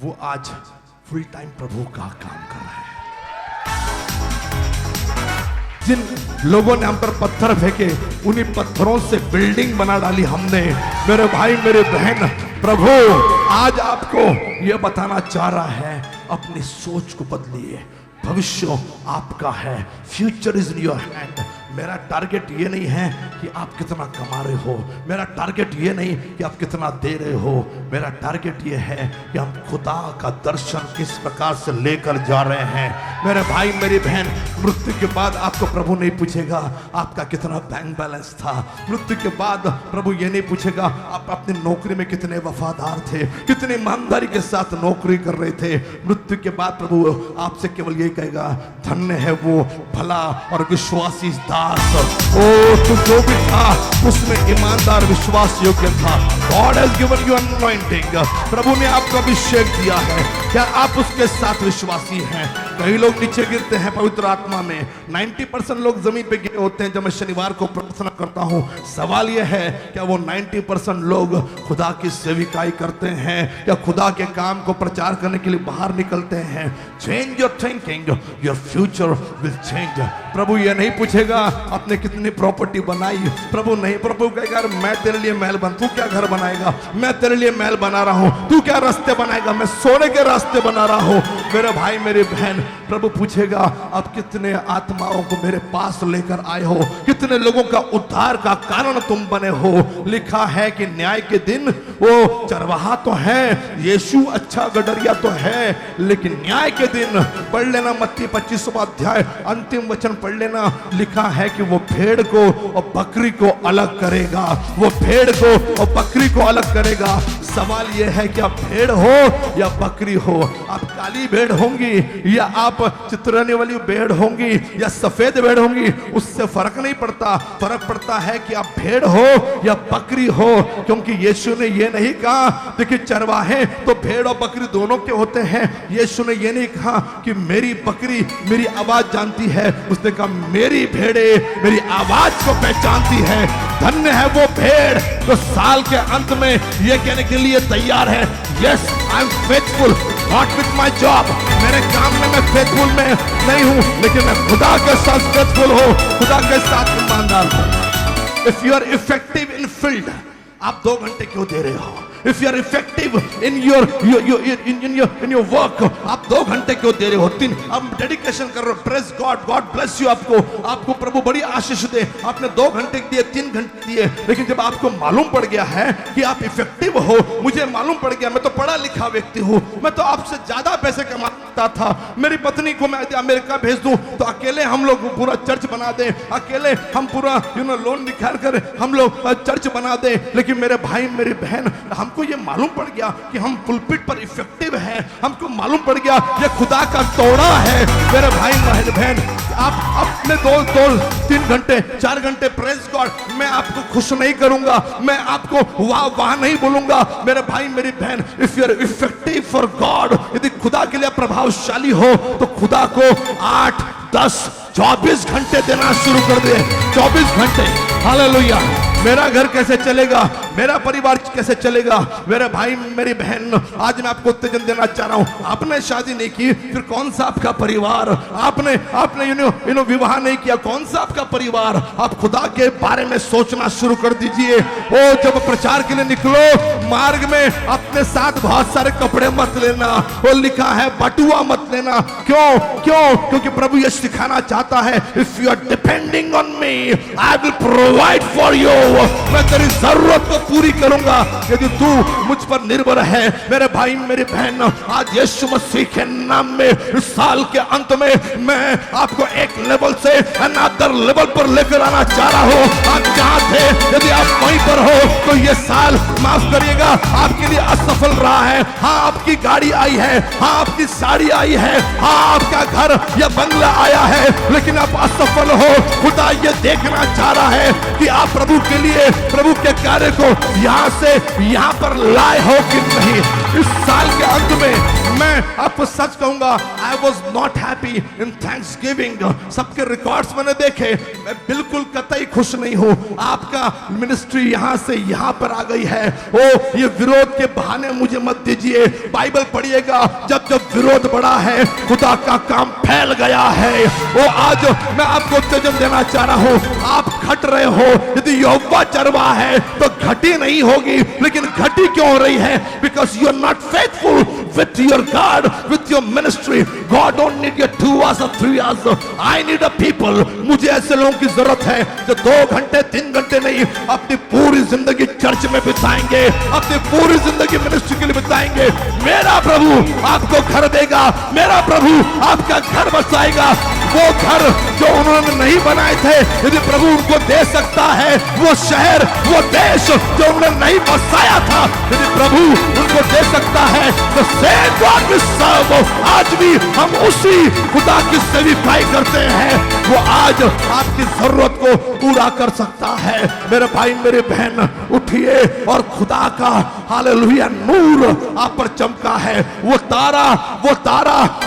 वो आज फुल टाइम प्रभु का काम कर रहे हैं। जिन लोगों ने हम पर पत्थर फेंके, उन्हीं पत्थरों से बिल्डिंग बना डाली हमने। मेरे भाई मेरे बहन, प्रभु आज आपको यह बताना चाह रहा है, अपनी सोच को बदलिए। भविष्य आपका है, future is in your hand. मेरा टारगेट ये नहीं है कि आप कितना कमा रहे हो, मेरा टारगेट ये नहीं कि आप कितना दे रहे हो, मेरा टारगेट ये है कि हम खुदा का दर्शन किस प्रकार से लेकर जा रहे हैं। मेरे भाई मेरी बहन, मृत्यु के बाद आपको प्रभु नहीं पूछेगा आपका कितना बैंक बैलेंस था। मृत्यु के बाद प्रभु ये नहीं पूछेगा आप अपनी नौकरी में कितने वफादार थे, कितनी ईमानदारी के साथ नौकरी कर रहे थे। मृत्यु के बाद प्रभु आपसे केवल यही कहेगा, धन्य है वो भला और विश्वासी दास, ओ तू जो भी था उसमें ईमानदार विश्वास योग्य था। God has given you anointing, प्रभु ने आपको अभिषेक दिया है, क्या आप उसके साथ विश्वासी हैं? कई लोग नीचे गिरते हैं पवित्र आत्मा में, 90% लोग जमीन पे गिरे होते हैं। जब मैं शनिवार को प्रार्थना करता हूं, सवाल यह है क्या वो 90% लोग खुदा की सेविकाई करते हैं या खुदा के काम को प्रचार करने के लिए बाहर निकलते हैं? Change your thinking, your future will change. प्रभु ये नहीं पूछेगा आपने कितनी प्रॉपर्टी बनाई, प्रभु नहीं, प्रभु कहेगा मैं तेरे लिए महल बन, तू क्या घर बनाएगा, मैं तेरे लिए महल बना रहा हूं, तू क्या रास्ते बनाएगा, मैं सोने के रास्ते बना रहा हूं। मेरे भाई मेरी बहन, प्रभु पूछेगा आप कितने आत्माओं को मेरे पास लेकर आए हो, कितने लोगों का उद्धार का कारण तुम बने हो। लिखा है कि न्याय के दिन वो चरवाहा तो है, यीशु अच्छा गडरिया तो है, लेकिन न्याय के दिन पढ़ लेना मत्ती 25वां अध्याय अंतिम वचन पढ़ लेना, लिखा है कि वो भेड़ को और बकरी को अलग करेगा, वो भेड़ को और बकरी को अलग करेगा। सवाल यह है कि आप भेड़ हो या बकरी हो, आप काली भेड़ होंगी या आप चितराने वाली भेड़ होंगी या सफेद भेड़ होंगी, उससे फर्क नहीं पड़ता। फर्क पड़ता है कि आप भेड़ हो या बकरी हो, क्योंकि यीशु ने यह नहीं कहा देखिए चरवाहे तो भेड़ और बकरी दोनों के होते हैं। यीशु ने यह नहीं कहा कि मेरी बकरी मेरी आवाज जानती है, उसने कहा मेरी भेड़े मेरी आवाज को पहचानती है। धन्य है वो भेड़ तो साल के अंत में यह कहने के लिए तैयार है, yes I am faithful not with my job, मेरे काम में मैं फेथफुल में नहीं हूं, लेकिन मैं खुदा के साथ फेथफुल हूं, खुदा के साथ ईमानदार हूं। If you are effective in field, आप 2 घंटे क्यों दे रहे हो? If you are effective in your work, आप 2 घंटे क्यों दे रहे हो? 3 अब डेडिकेशन कर रहे हो, praise God, God bless you, आपको प्रभु बड़ी आशीष दे। आपने 2 घंटे दिए, 3 घंटे दिए, लेकिन जब आपको मालूम पड़ गया है कि आप इफेक्टिव हो, मुझे मालूम पड़ गया मैं तो पढ़ा लिखा व्यक्ति हूँ, मैं तो आपसे ज्यादा पैसे कमाता था, मेरी पत्नी को मैं अमेरिका भेज दूं तो अकेले हम लोग पूरा चर्च बना दें, अकेले हम पूरा लोन निकाल कर हम लोग चर्च बना दें। लेकिन मेरे भाई मेरी बहन, हमको ये मालूम पड़ गया कि हम पुलपिट पर इफेक्टिव हैं, हमको मालूम पड़ गया ये खुदा का तोड़ा है। मेरे भाई मेरी बहन, आप अपने 2-3 घंटे 4 घंटे प्रेज गॉड, मैं आपको खुश नहीं करूंगा, मैं आपको वाह नहीं बोलूंगा। मेरे भाई मेरी बहन, if you are effective for God, यदि खुदा के लिए प्रभावशाली हो तो खुदा को 8, 10, 24 घंटे देना शुरू कर दे। 24 घंटे, हालेलुया। मेरा घर कैसे चलेगा, मेरा परिवार कैसे चलेगा? मेरे भाई मेरी बहन, आज मैं आपको उत्तेजन देना चाह रहा हूं। आपने शादी नहीं की, फिर कौन सा आपका परिवार? आपने विवाह नहीं किया, कौन सा आपका परिवार? आप खुदा के बारे में सोचना शुरू कर दीजिए। ओ जब प्रचार के लिए निकलो, मार्ग में अपने साथ बहुत सारे कपड़े मत लेना, वो लिखा है बटुआ मत लेना। क्योंकि प्रभु ये सिखाना चाहता है, if you are depending on me I will provide for you, मैं तेरी जरूरत को पूरी करूंगा यदि तू मुझ पर निर्भर है। मेरे भाई मेरी बहन, आज यीशु मसीह के नाम में इस साल के अंत में मैं आपको एक लेवल से अनदर लेवल पर लेकर आना चाह रहा हूं। आप जहां थे, यदि आप वहीं पर हो तो ये साल माफ करिएगा आपके लिए असफल रहा है। हाँ आपकी गाड़ी आई है, हाँ आपकी साड़ी आई है, हाँ आपका घर या बंगला आया है, लेकिन आप असफल हो। खुदा ये देखना चाह रहा है कि आप प्रभु के लिए, प्रभु के कार्य को यहां से यहां पर लाए हो कि नहीं। इस साल के अंत में मैं आपको सच कहूंगा, I was not happy in Thanksgiving. सबके रिकॉर्ड्स मैंने देखे, मैं बिल्कुल कतई खुश नहीं हूं। आपका मिनिस्ट्री यहां से यहां पर आ गई है। ओ ये विरोध के बहाने मुझे मत दीजिए। बाइबल पढ़िएगा, जब जब विरोध बढ़ा है खुदा का काम फैल गया है। वो आज मैं आपको उत्तेजन देना चाह रहा हूं, आप घट रहे हो। यदि यहोवा चरवाहा है तो घटी नहीं होगी, लेकिन घटी क्यों हो रही है? Because you are not faithful with your God, with your ministry. God don't need your 2 hours or 3 hours. I need a people. मुझे ऐसे लोगों की जरूरत है जो 2 घंटे 3 घंटे नहीं, अपनी पूरी जिंदगी चर्च में बिताएंगे, अपनी पूरी जिंदगी मिनिस्ट्री के लिए बिताएंगे। मेरा प्रभु आपको घर देगा, मेरा प्रभु आपका घर बसाएगा। वो घर जो उन्होंने नहीं बनाए थे, यदि प्रभु उनको दे सकता है, वो शहर, वो देश जो उन्होंने नहीं बसाया था, यदि प्रभु उनको दे सकता है, तो सेम गॉड वी सर्व। आज भी हम उसी खुदा की सेविकाई करते हैं, वो आज आपकी जरूरत को पूरा कर सकता है। मेरे भाई मेरे बहन, उठिए और खुदा का हालेलुया नूर आप पर चमका है। वो तारा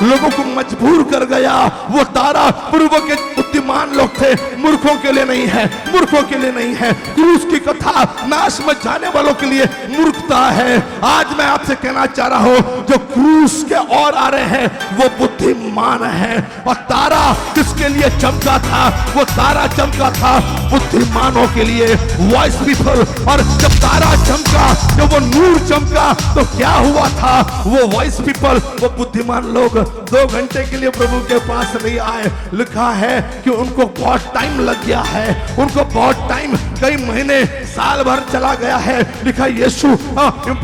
लोगों को मजबूर कर गया। वो तारा पूर्व के बुद्धिमान लोग थे, मूर्खों के लिए नहीं है, मूर्खों के लिए नहीं है। क्रूस की कथा नाश में जाने वालों के लिए मूर्खता है। आज मैं आपसे कहना चाह रहा हूं, जो क्रूस के और आ रहे हैं वो बुद्धिमान है। और तारा किसके लिए चमका था? वो तारा चमका था बुद्धिमानों के लिए, वॉइस पीपल। और जब तारा चमका, जब वो नूर चमका, तो क्या हुआ था? वो वॉइस पीपल, वो बुद्धिमान लोग 2 घंटे के लिए प्रभु के पास नहीं आए। लिखा है कि उनको बहुत टाइम लग गया है, उनको बहुत टाइम, कई महीने, साल भर चला गया है। लिखा यीशु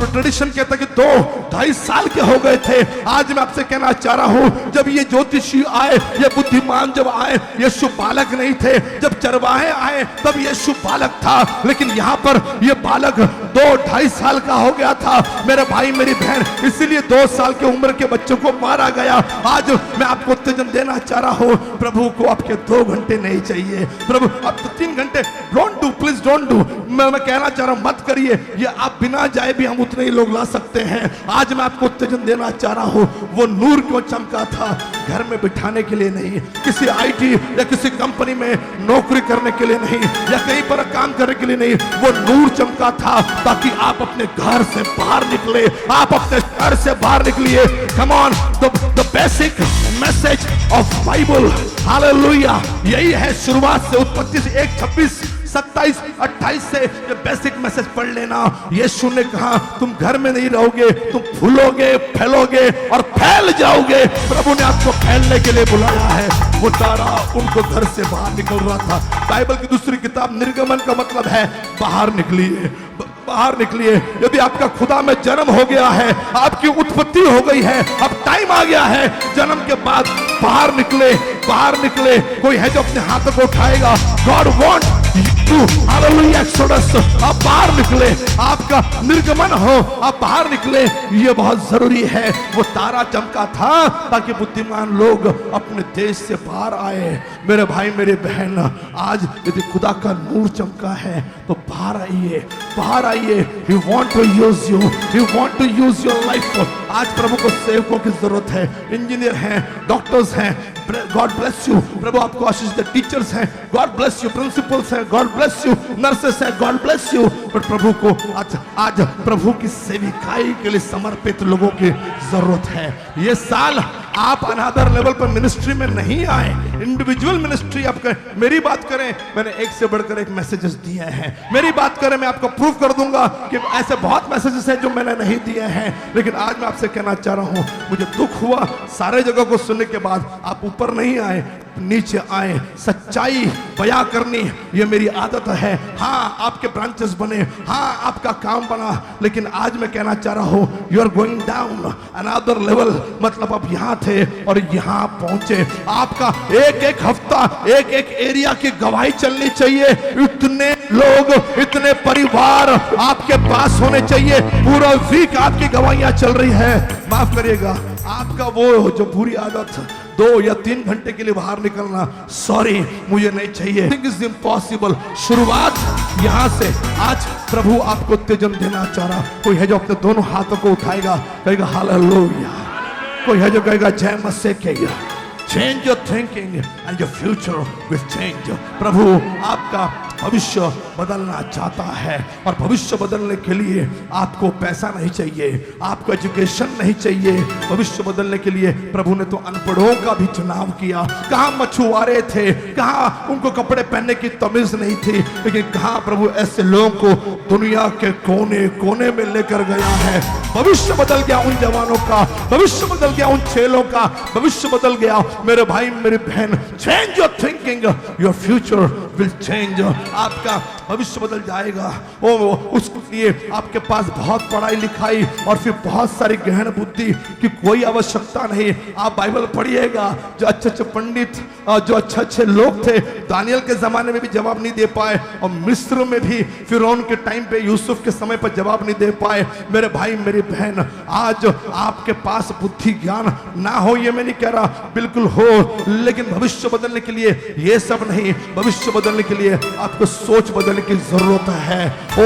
ट्रेडिशन कहता कि 2-2.5 साल के हो गए थे। आज मैं आपसे कहना चाह रहा हूं, जब ये ज्योतिषी आए, ये बुद्धिमान जब आए, यीशु बालक नहीं थे। जब चरवाहे आए तब यीशु बालक था, लेकिन यहाँ पर ये बालक 2-2.5 साल का हो गया था। मेरे भाई मेरी बहन, इसीलिए 2 साल की उम्र के बच्चों को मारा गया। आज मैं आपको उत्तेजन देना चाह रहा हूं, प्रभु को आपके 2 घंटे नहीं चाहिए, प्रभु अब तो 3 घंटे। Don't do, please don't do. मैं कहना चाह रहा हूं, मत करिए ये। आप बिना जाए भी हम उतने ही लोग ला सकते हैं। आज मैं आपको उत्तेजन देना चाह रहा हूं, वो नूर क्यों चमका था? घर में बिठाने के लिए नहीं, किसी आईटी या किसी कंपनी में नौकरी करने के लिए नहीं, या कहीं पर काम करने के लिए नहीं। वो नूर चमका था ताकि आप अपने घर से बाहर निकले, आप अपने घर से बाहर निकलिए। Come on, the basic message of Bible, hallelujah, यही है। शुरुआत से उत्पत्ति से 1:26, 27, 28 से ये बेसिक मैसेज पढ़ लेना। यीशु ने कहा तुम घर में नहीं रहोगे, तुम फूलोगे, फैलोगे और फैल जाओगे। प्रभु ने आपको फैलने के लिए बुलाया है। वो तारा उनको घर से बाहर निकल रहा था। बाइबल की दूसरी किताब निर्गमन का मतलब है बाहर निकलिए, बाहर निकलिए। यदि आपका खुदा में जन्म हो गया है, आपकी उत्पत्ति हो गई है, अब टाइम आ गया है जन्म के बाद बाहर निकले, बाहर निकले। कोई है जो अपने हाथों को उठाएगा? God want you, hallelujah, exodus. आप बाहर निकले, आपका निर्गमन हो, आप बाहर निकले, ये बहुत जरूरी है। वो तारा चमका था ताकि बुद्धिमान लोग अपने देश से बाहर आए। मेरे भाई मेरे बहन, आज यदि खुदा का नूर चमका है तो बाहर आइए, बाहर आइए। He want to use you, He want to use your life। आज प्रभु को सेवकों की जरूरत है, इंजीनियर हैं, डॉक्टर्स हैं, गॉड ब्लेस यू, प्रभु आपको आशीष दे। टीचर्स हैं, गॉड ब्लेस यू। प्रिंसिपल्स हैं, गॉड ब्लेस यू। नर्सेस हैं, गॉड ब्लेस यू। पर प्रभु को आज प्रभु की सेविकाई के लिए समर्पित लोगों की जरूरत है। ये साल आप अनदर लेवल पर मिनिस्ट्री में नहीं आए, इंडिविजुअल मिनिस्ट्री आप करें। मेरी बात करें, मैंने एक से बढ़कर एक मैसेजेस दिए हैं। मेरी बात करें, मैं आपको प्रूव कर दूंगा कि ऐसे बहुत मैसेजेस हैं जो मैंने नहीं दिए हैं। लेकिन आज मैं आपसे कहना चाह रहा हूं, मुझे दुख हुआ सारे जगह को सुनने के बाद आप ऊपर नहीं आए, नीचे आए, सच्चाई बयां करनी ये मेरी आदत है। हाँ, आपके ब्रांचेस बने, हाँ आपका काम बना, लेकिन आज मैं कहना चाह रहा हूं, you are going down another level. मतलब आप यहाँ थे और यहाँ पहुंचे। आपका एक एक हफ्ता, एक एक एरिया की गवाही चलनी चाहिए। इतने लोग, इतने परिवार आपके पास होने चाहिए। पूरा वीक आपकी गवाहियां चल रही है। माफ करिएगा, आपका वो जो बुरी आदत 2 या 3 घंटे के लिए बाहर निकलना, सॉरी, मुझे नहीं चाहिए। Think is impossible. शुरुआत यहां से। आज प्रभु आपको उत्तेजन देना चाह रहा। कोई है जो अपने दोनों हाथों को उठाएगा, कहेगा हालेलुया। कोई है जो कहेगा जय मसीह के। Change your thinking and your future will change। प्रभु आपका भविष्य बदलना चाहता है। और भविष्य बदलने के लिए आपको पैसा नहीं चाहिए, आपको एजुकेशन नहीं चाहिए। भविष्य बदलने के लिए प्रभु ने तो अनपढ़ों का भी चुनाव किया। कहां मछुआरे थे, कहां उनको कपड़े पहनने की तमीज नहीं थी, लेकिन कहां प्रभु ऐसे लोगों को दुनिया के कोने कोने में लेकर गया है। भविष्य बदल गया उन जवानों का, भविष्य बदल गया उन चेलों का, भविष्य बदल गया। मेरे भाई मेरी बहन, change your thinking, your future will change. आपका भविष्य बदल जाएगा। ओ उसके लिए आपके पास बहुत पढ़ाई लिखाई और फिर बहुत सारी गहन बुद्धि की कोई आवश्यकता नहीं। आप बाइबल पढ़िएगा। जो अच्छे अच्छे पंडित, जो अच्छे अच्छे लोग थे, दानियल के जमाने में भी जवाब नहीं दे पाए, और मिस्र में भी फिरौन के टाइम पे, यूसुफ के समय पर जवाब नहीं दे पाए। मेरे भाई मेरी बहन, आज आपके पास बुद्धि ज्ञान ना हो ये मैं नहीं कह रहा, बिल्कुल हो, लेकिन भविष्य बदलने के लिए ये सब नहीं। भविष्य बदलने के लिए आपको सोच बदलने की जरूरत है। ओ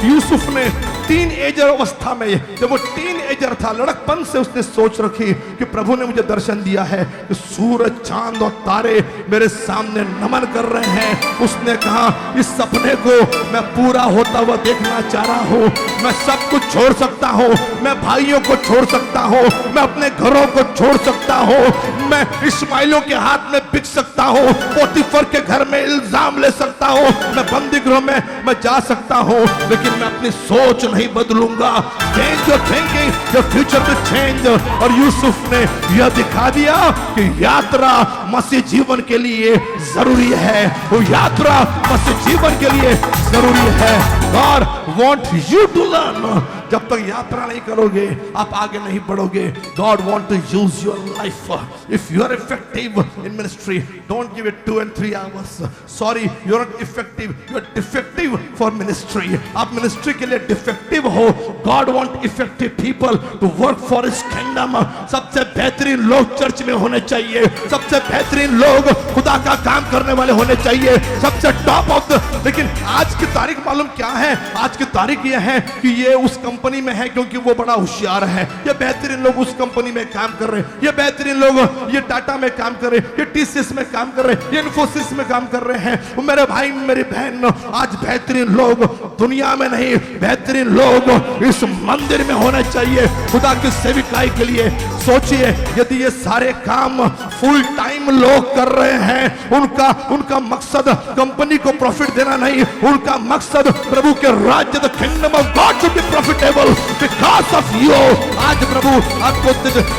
यूसुफ ने टीन एजर अवस्था में, जब वो टीन एजर था, लड़कपन से उसने सोच रखी कि प्रभु ने मुझे दर्शन दिया है कि सूरज चांद और तारे मेरे सामने नमन कर रहे हैं। उसने कहा इस सपने को मैं पूरा होता हुआ देखना चाह रहा हूं। मैं सब कुछ छोड़ सकता हूं, मैं भाइयों को छोड़ सकता हूं, मैं अपने घरों को छोड़ सकता हूं, मैं इस्माइलों के हाथ में बिक सकता हूं, पोतीफर के घर में इल्जाम ले सकता हूं, मैं बंदी गृह में मैं जा सकता हूं, लेकिन मैं अपनी सोच नहीं बदलूंगा। Change your thinking, your future will change. और यूसुफ ने यह दिखा दिया कि यात्रा मसीह जीवन के लिए जरूरी है। वो यात्रा मसीह जीवन के लिए जरूरी है। God want you to learn। जब तक यात्रा नहीं करोगे आप आगे नहीं बढ़ोगे। God want to use your life. If you are effective in ministry, don't give it 2 and 3 hours. Sorry, you are not effective. You are defective for ministry. आप मिनिस्ट्री के लिए डिफेक्टिव हो। God want effective people to work for His kingdom. सबसे बेहतरीन लोग church में होने चाहिए, सबसे बेहतरीन लोग खुदा का काम करने वाले होने चाहिए, सबसे टॉप ऑफ द। लेकिन आज की तारीख मालूम क्या है? आज की तारीख यह है कि ये उस कंपनी में है क्योंकि वो बड़ा होशियार है। ये बेहतरीन लोग उस कंपनी में काम कर रहे हैं, ये बेहतरीन लोग ये टाटा में काम कर रहे हैं, ये टीसीएस में काम कर रहे हैं, ये इन्फोसिस में काम कर रहे हैं। मेरे भाई मेरी बहन, आज बेहतरीन लोग दुनिया में नहीं, बेहतरीन लोग इस मंदिर में होने चाहिए खुदा की सेविकाई के लिए। सोचिए यदि ये सारे काम फुल टाइम लोग कर रहे हैं, उनका मकसद कंपनी को प्रॉफिट देना नहीं, उनका मकसद प्रभु के राज्य, the kingdom of God to be profitable because of you. आज प्रभु आपको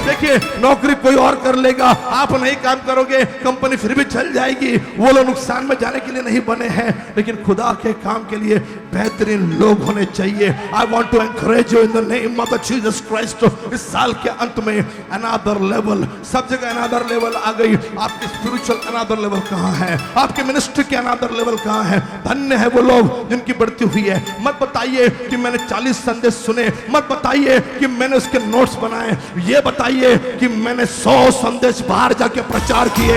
देखिए, नौकरी कोई और कर लेगा, आप नहीं काम करोगे, कंपनी फिर भी चल जाएगी। वो लोग नुकसान में जाने के लिए नहीं बने हैं, लेकिन खुदा के काम के लिए बेहतरीन लोग होने चाहिए। I want to encourage you in the name of the Jesus Christ. इस साल के अंत में अनदर लेवल, सब जगह अनदर लेवल आ गई। आपके स्पिरिचुअल अनदर लेवल कहां है? आपके मिनिस्ट्री के अनदर लेवल कहां है? धन्य है वो लोग जिनकी बढ़ती हुई है। मत बताइए कि मैंने 40 संदेश सुने, मत बताइए कि मैंने उसके नोट्स बनाए, ये बताइए कि मैंने 100 संदेश बाहर जाके प्रचार किए,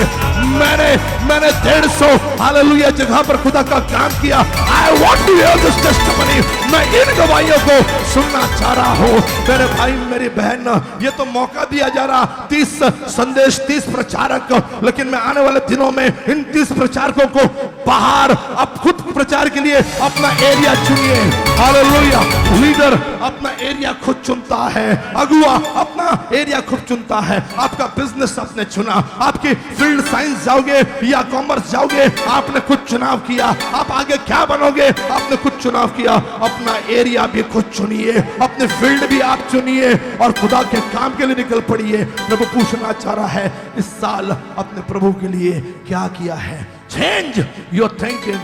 मैंने 150 हालेलुया जगह पर खुदा का काम किया। I want to hear this testimony. मैं इन गवाहियों को सुनना चाह रहा हूं। मेरे भाई मेरी बहन, ये तो मौका दिया जा रहा 30 संदेश, 30 प्रचारक, लेकिन मैं आने वाले दिनों में इन 30 प्रचारकों को बाहर आप खुद प्रचार के लिए अपना एरिया चुनिए। हालेलुया। लीडर अपना एरिया खुद चुनता है, अगुआ अपना एरिया खुद चुनता है। आपका बिजनेस आपने चुना, आपकी फील्ड साइंस जाओगे या कॉमर्स जाओगे, आपने खुद चुनाव किया। आप आगे क्या बनोगे, आपने खुद चुनाव किया। अपना एरिया भी खुद चुनिए, अपने फील्ड भी आप चुनिए और खुदा के काम के लिए निकल पड़िए। प्रभु पूछना चाह रहा है इस साल अपने प्रभु के लिए क्या किया है? Change your thinking,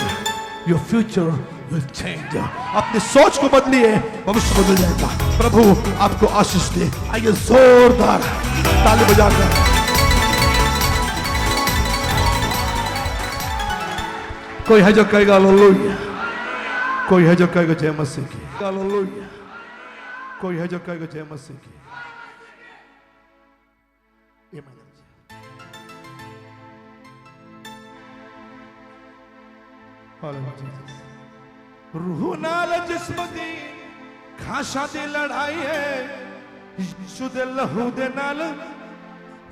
your future will change. अपनी सोच को बदलिए, भविष्य बदल जाएगा। प्रभु आपको आशीष दे। आइए जोरदार ताली बजाकर कोई है जो कहेगा हालेलुया, कोई है जो कहेगा जय मसीह की, हालेलुया। कोई है जो कहेगा जय मसीह की। रूह नाल जिस्म दी खाशा दी लड़ाई है, यीशु दे लहू दे नाल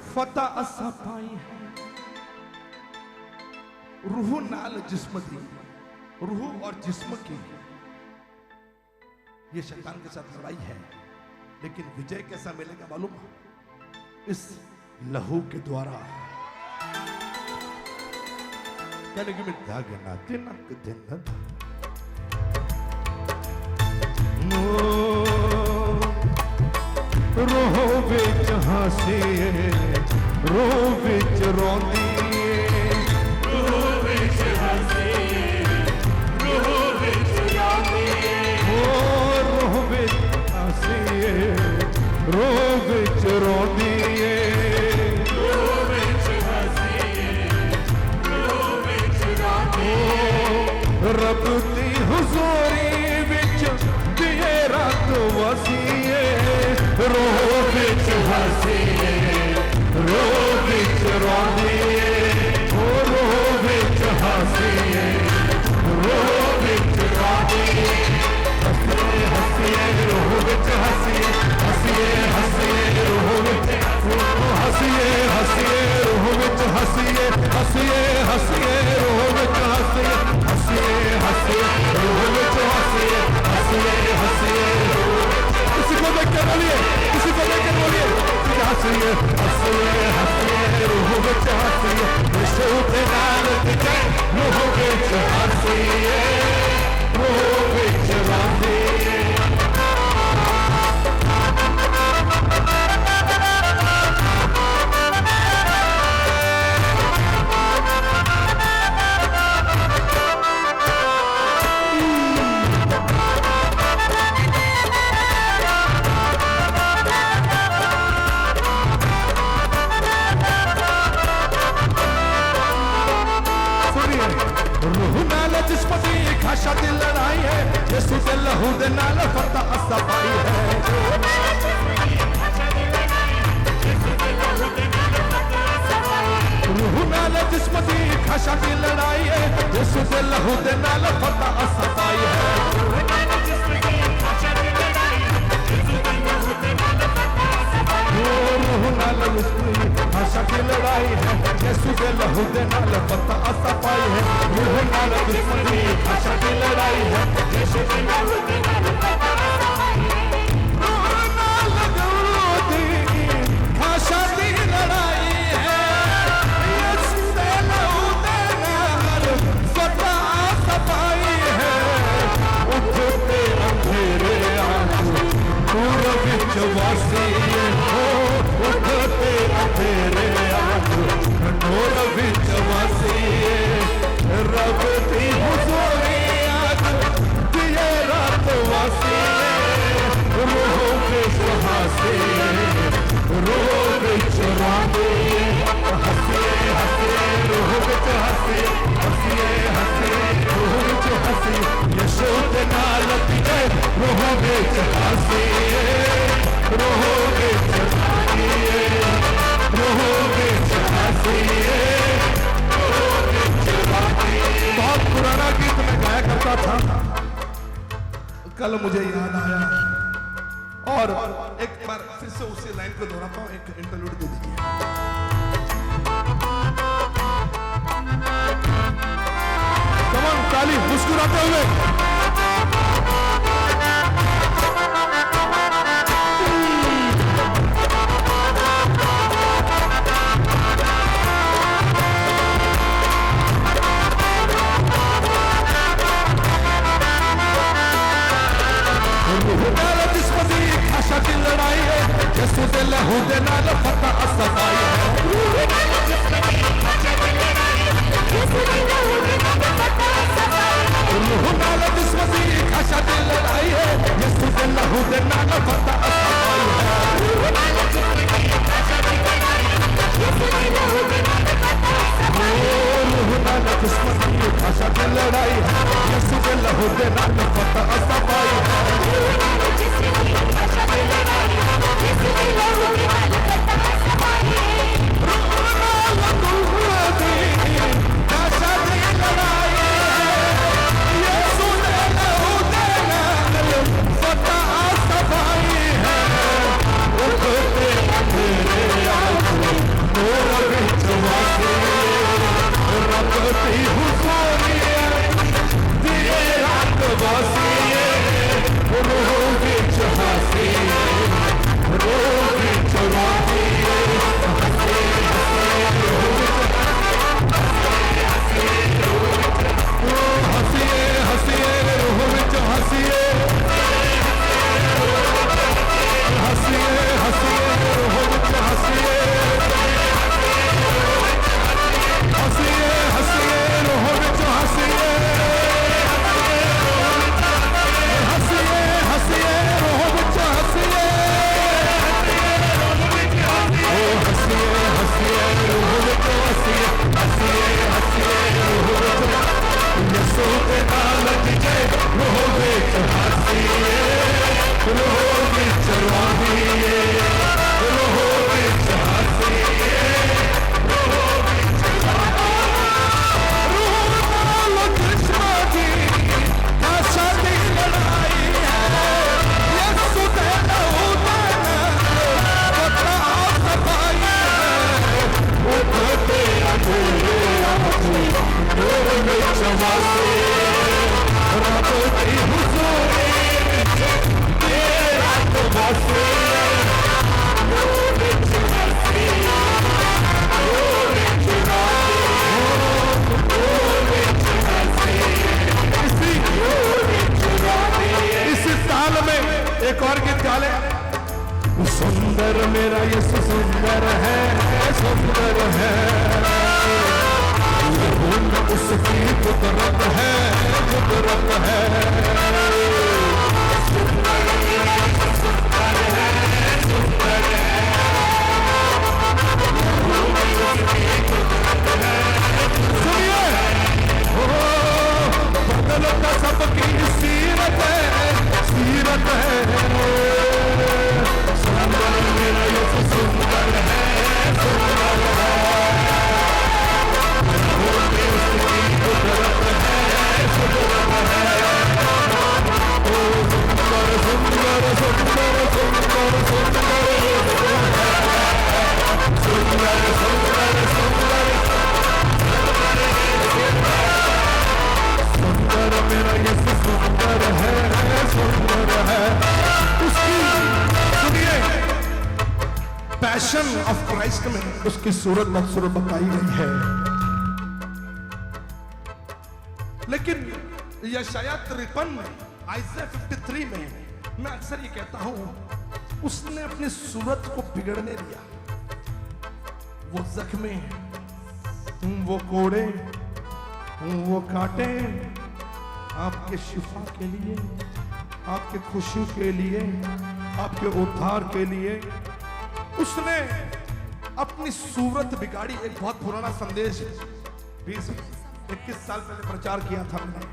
फतह असा पाई है। रूह नाल जिस्म दी रूह और जिस्म की ये शैतान के साथ लड़ाई है, लेकिन विजय कैसा मिलेगा मालूम? इस लहू के द्वारा। कहने की मिथ्या गिना तिनक दिन रोह विच हसीए, रोह विच रोंदीए, रोह विच हसीए, रोह विच रोंदीए, रोह विच हसीए, रोह विच रोंदीए, रोह विच हसीए, रोह विच रोंदीए, रब दी हुजूरी विच दिए रात वसीए, रोह विच हसीए, रोह विच रोंदीए, रोह विच हसीए, रोह विच रोंदीए, हसीए हसीए रोह विच हसीए, हसीए हसीए रोह विच हसीए, हसीए रोह विच हसीए, हसीए हसीए रोह विच हसीए, हसीए हसीए रोह विच हसीए, हसीए हसीए किसी को देख के बोलिए, किसी को देख के बोलिए, हसीए हसीए हसीए रोह विच हसीए, यीशु दे नाल ते रोह विच हसीए, रोह विच रोंदीए। जिस्म दी खाशा दी लड़ाई है, यीशु दे लहू दे नाल फतह असां पाई है, रूह नाल जिस्म दी खाशा दी लड़ाई है, यीशु दे लहू दे नाल फतह असां पाई है, रूह नाल जिस्म दी खाशा दी लड़ाई है, यीशु दे लहू दे नाल फतह असां पाई है, रूह नाल जिस्म दी खाशा दी लड़ाई है, यीशु दे लहू दे नाल फतह असां पाई है, रूह नाल दी खाशा दी लड़ाई है, यीशु दे लहू दे नाल फतह असां पाई है, उठते अंधेरे आंसू नूर विच वसीए, उठते अंधेरे आंसू नूर विच वसीए, रब दी हुजूरी अज दिए रात वसीए, रोह विच हसीए, रोह विच रोंदीए, हसीए हसीए रोह विच हसीए, हसीए हसीए रोह विच हसीए, यीशु दे नाल दिए रोह विच हसीए, रोह विच रोंदीए, रोह विच हसीए, रोह विच रोंदीए। बहुत पुराना गीत मैं गाया करता था, कल मुझे याद आया और एक बार फिर से उसी लाइन को दोहराता हूं, एक इंटरव्यू दे दीजिए। कमान ताली मुस्कुराते हुए, जिस्म दी खाशा दी लड़ाई है, यीशु दे लहू दे नाल फतह असां पाई है, रूह नाल जिस्म दी खाशा दी लड़ाई है, यीशु दे लहू दे नाल फतह असां पाई है, रूह नाल जिस्म दी खाशा दी लड़ाई है, यीशु दे लहू दे नाल फतह असां पाई है, रूह नाल जिस्म दी खाशा दी लड़ाई है, यीशु दे लहू दे नाल फतह असां पाई है, रूह नाल जिस्म दी खाशा दी लड़ाई है, यीशु दे लहू दे नाल फतह असां पाई है, रूह नाल जिस्म दी खाशा दी लड़ाई है, यीशु दे लहू दे नाल फतह असां पाई है, रूह नाल दी खाशा दी लड़ाई है, यीशु दे लहू दे नाल फतह असां पाई है, उठते अंधेरे आंसू नूर विच वसीए, रब दी हुजूरी बार गीत गा ले। सुंदर मेरा यीशु सुंदर है, सुंदर है, उसकी कुदरत है, कुदरत है। सुंदर मेरा यीशु सुंदर है, सुंदर है, सुनिए बदलता सबकी सीरत है, सीरत है। सुंदर मेरा यीशु सुंदर है, सुंदर है, उसकी कुदरत है, कुदरत है। ओ सुंदर सुंदर सुंदर सुंदर सुंदर सुंदर सुंदर सुंदर मेरा यीशु सुंदर है, सुंदर है। उसकी सुनिए पैशन ऑफ क्राइस्ट में उसकी सूरत बदसूरत बताई गई है। लेकिन यशाया 53 में, आइज़ाया 53 में मैं अक्सर ये कहता हूं, उसने अपनी सूरत को बिगड़ने दिया। वो जख्मे, वो कोड़े, वो कांटे आपके शिफा के लिए, आपके खुशी के लिए, आपके उद्धार के लिए उसने अपनी सूरत बिगाड़ी। एक बहुत पुराना संदेश 20-21 साल पहले प्रचार किया था मैंने।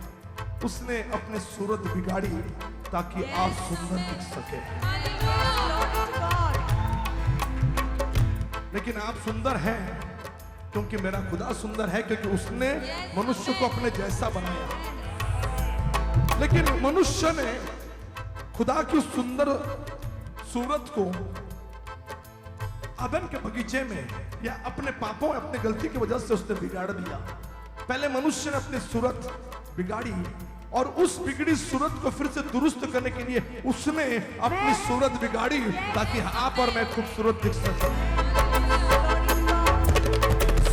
उसने अपनी सूरत बिगाड़ी ताकि आप सुंदर दिख सके। लेकिन आप सुंदर हैं क्योंकि मेरा खुदा सुंदर है, क्योंकि उसने मनुष्य को अपने जैसा बनाया। लेकिन मनुष्य ने खुदा की सुंदर सूरत को अदन के बगीचे में या अपने पापों, अपने गलती की वजह से उसने बिगाड़ दिया। पहले मनुष्य ने अपनी सूरत बिगाड़ी और उस बिगड़ी सूरत को फिर से दुरुस्त करने के लिए उसने अपनी सूरत बिगाड़ी ताकि आप और मैं खूबसूरत दिख सके।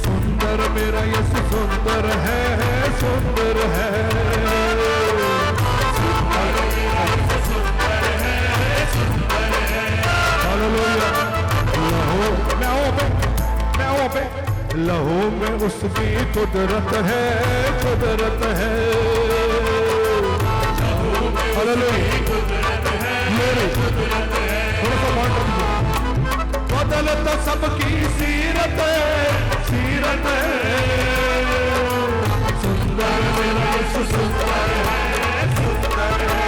सुंदर मेरा यीशु सुंदर है, सुंदर है, सुंदर मेरा यीशु सुंदर है, सुंदर है। हालेलुया। लहू पे लहू में उसकी कुदरत है, कुदरत है। हालेलुया। मेरे थोड़ा सा बात बदलता सबकी सीरत है, सीरत है। सुंदर मेरा यीशु सुंदर है, सुंदर है।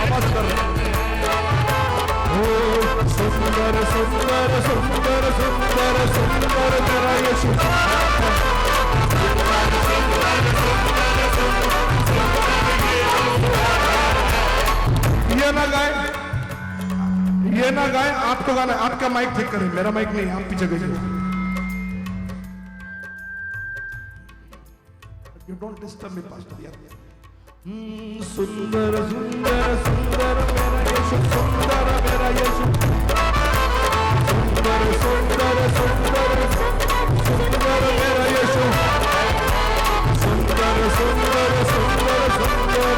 आवाज कर रहे सुंदर सुंदर सुंदर सुंदर सुंदर मेरा यीशु। ये ना गाए, ये ना गाए, आपको गाना। आपका माइक ठीक करें, मेरा माइक नहीं, आप पीछे गए। You don't disturb me pastor यार। सुंदर सुंदर सुंदर मेरा यीशु, सुंदर मेरा यीशु, सुंदर सुंदर सुंदर सुंदर मेरा यीशु, सुंदर सुंदर सुंदर सुंदर।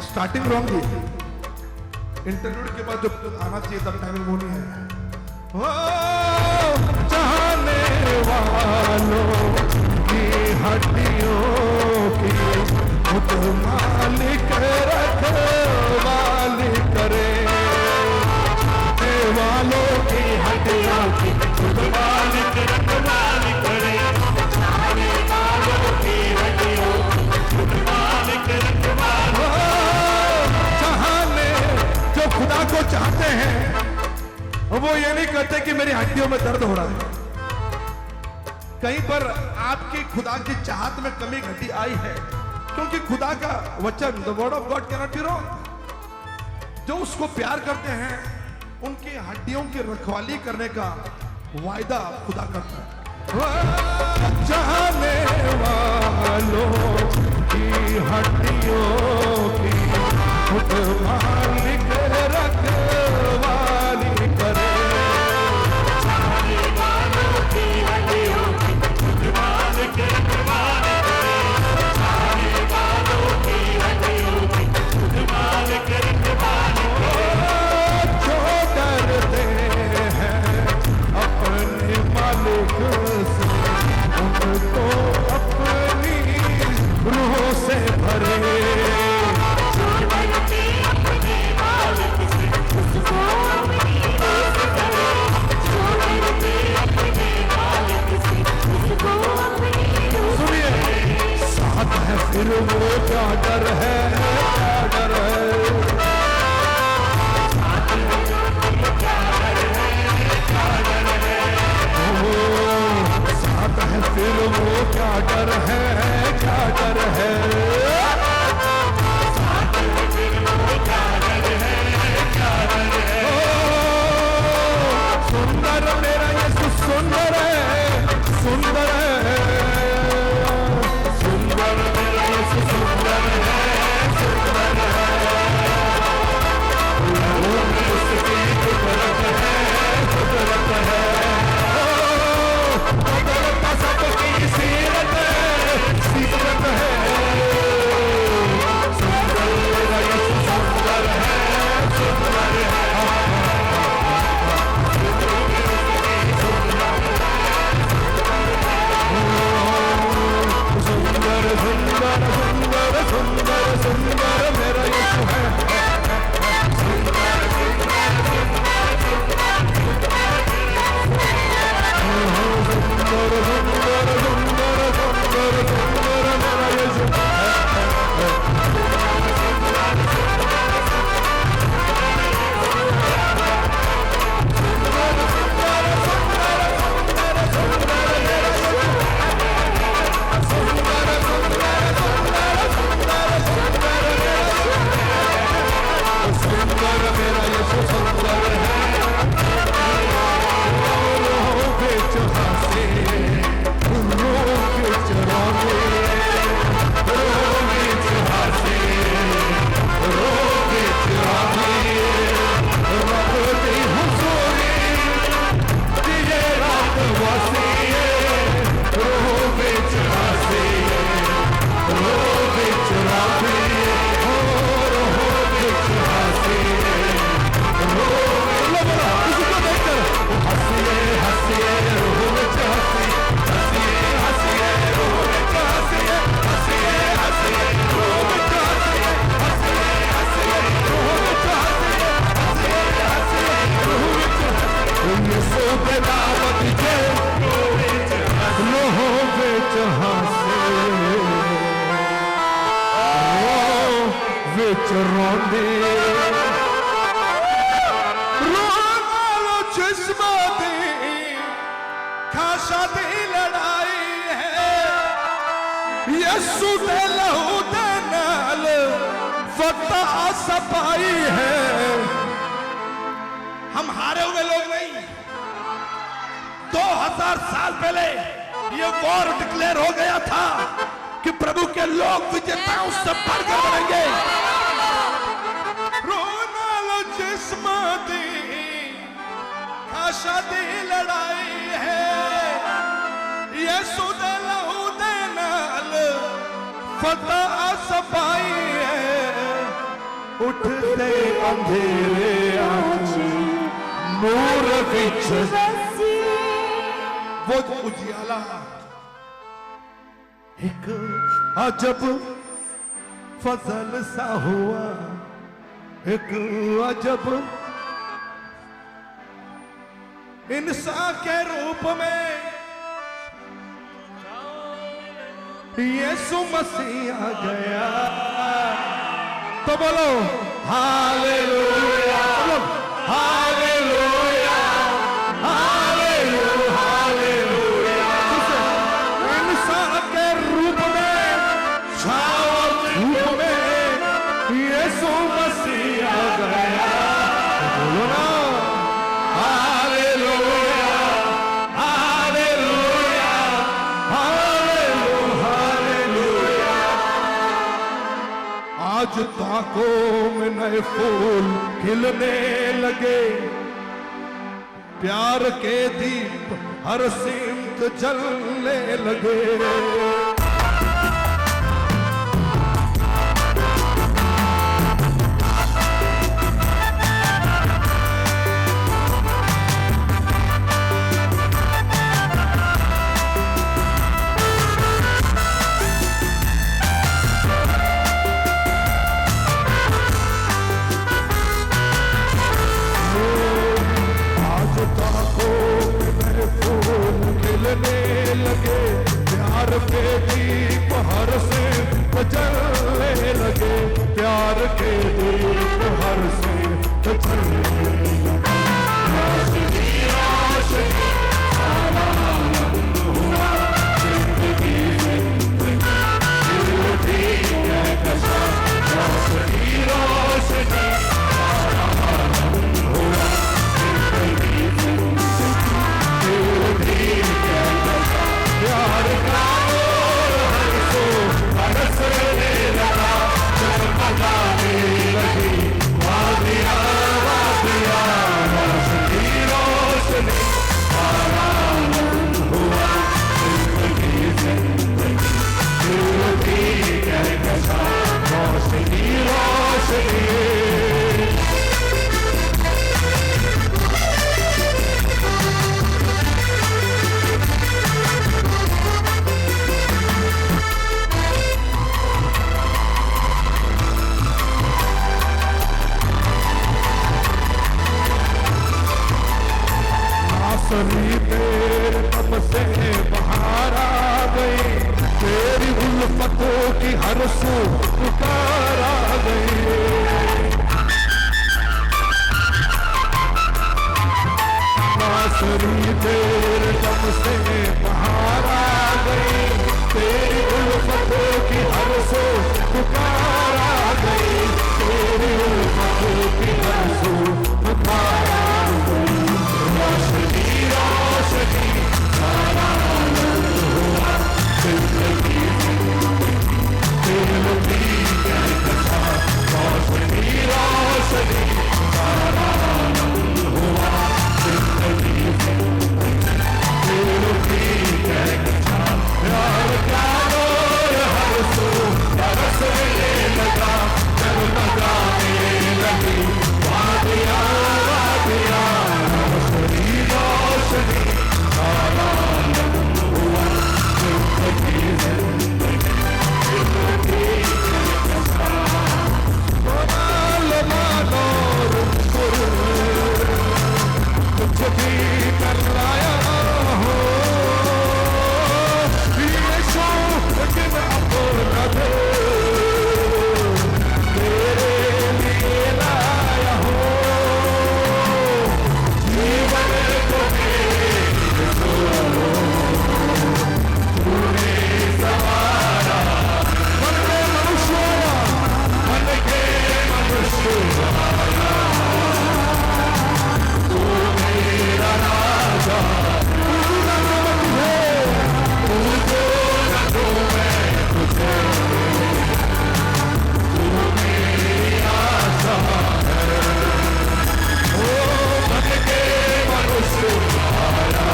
स्टार्टिंग रॉन्ग है, इंटरव्यू के बाद जो आना चाहिए तब टाइमिंग वो नहीं है। ओ चाहने वालों की हड्डियों की खुद मालिक रखवाली करे, वालों की हड्डियों की खुद मालिक रखवाली करे, वालों की हड्डियों खुद मालिक रखवाली। जो खुदा को चाहते हैं वो ये नहीं कहते कि मेरी हड्डियों में दर्द हो रहा है, कहीं पर आपकी खुदा की चाहत में कमी घटी आई है, क्योंकि खुदा का वचन, the word of God cannot be wrong. जो उसको प्यार करते हैं उनकी हड्डियों की रखवाली करने का वायदा खुदा करता है। चाहने वालों की हड्डियों की खुद मालिक रखवाली करे। चाहने वालों की हड्डियों की खुद मालिक रखवाली करे। चाहने वालों की हड्डियों की खुद मालिक रखवाली करे। जो डरते हैं अपने मालिक से, उनको अपनी रूह से भरे। जो डरते अपने मालिक से, उसको अपनी रूह से भरे। जो डरते अपने मालिक से, उसको अपनी रूह से भरे। साथ है फिर वो क्या डर है, क्या डर है। साथ है जो क्या डर है, क्या डर है। साथ है फिर वो क्या डर है, क्या डर है। साथ है फिर वो क्या डर है, क्या डर है। सुंदर मेरा यीशु सुंदर है, सुंदर है। सुंदर मेरा यीशु सुंदर है, सुंदर है। वो उसकी कुदरत है, कुदरत है। बदलता सबकी सीरत है, सीरत है। सुंदर मेरा यीशु सुंदर है, सुंदर है। सुंदर सुंदर सुंदर सुंदर सुंदर मेरा यीशु है। सुंदर सुंदर सुंदर सुंदर सुंदर सुंदर सुंदर मेरा यीशु है। सुंदर मेरा यीशु सुंदर है। रोह बिच हंसे, रोह बिच रोवे। रोह बिच हंसे, रोह बिच रोवे। रब दी हुजूरी दिए रात वसी। रोह बिच हंसे, रोह बिच रोवे। रोह बिच हंसे, हंसिए हंसिए रोह विच हंसी। हंसिए हंसिए रोह विच हंसिए। हंसिए हंसिए रोह विच हंसिए। हंसिए हंसिए रोह विच हंसिए। हंसिए हंसिए रोह विच हंसिए। यीशु दे नाम दी जे रोह विच हंसे, रोह विच रोंदे। जिस्म दी खाशा दी लड़ाई है, यीशु दे लहू दे नाल फतह सपाई है। हम हारे हुए लोग नहीं। 2000 साल पहले ये वॉर डिक्लेयर हो गया था कि प्रभु के लोग विजेताओं से बढ़कर बनेंगे। रोना जिस्म दी आशा दी लड़ाई है, यीशु दे लहू दे नाल फतह सपाई है। उठते अंधेरे नूर विच वो उजियाला। एक अजब फजल सा हुआ, एक अजब इंसान के रूप में यीशु मसीह आ गया। तो बोलो हालेलुया, हालेलुया, हालेलुया, हालेलुया। आज ताकों में नए फूल खिलने लगे, प्यार के दीप हर सिमत जलने लगे। खिलने लगे, प्यार के दीप हर से जलने लगे, प्यार के दीप हर से जलने लगे। रोशनी रोशनी सारा आनंद हुआ, जिंदगी जिंदगी दिल ठीक है कशा। रोशनी रोशनी सारा आनंद हुआ, जिंदगी जिंदगी दिल ठीक है कशा। प्यार का नूर हर सो बरसने लगा, जगमगाने लगी वादियाँ वादियाँ। रोशनी रोशनी सारा आनंद हुआ, जिंदगी जिंदगी दिल ठीक है कशा। रोशनी रोशनी नासरी तेरे तब से बाहर आ गई, तेरी उल्फतों की हर सू पुकार आ गई। नासरी तेरे तब से बाहर आ गई, तेरी उल्फतों की हर सू पुकार आ गई, तेरी उल्फतों की हर सू पुकार आ गई। रोशनी रोशनी सारा आनंद हुआ, जिंदगी जिंदगी दिल ठीक है कशा। रोशनी रोशनी सारा आनंद हुआ, जिंदगी जिंदगी दिल ठीक है कशा। प्यार का नूर हर सू बरसने लगा, जगमगाने लगी वादियाँ वादियाँ। रोशनी रोशनी सारा आनंद हुआ, जिंदगी जिंदगी दिल ठीक है कशा। मानो मानो रुक कुछ भी कर लाया हो, ये शो लेकिन अब न दे, तेरे लिए लाया हो जीवन को मेरे तूने सवारा। मन के मनुष्य मन के मनुष्य तू मेरा राजा, तू न तो तुझे तुझको न तो मैं तुझे, तू मेरी आशा है। ओ मन के मनुष्य आया,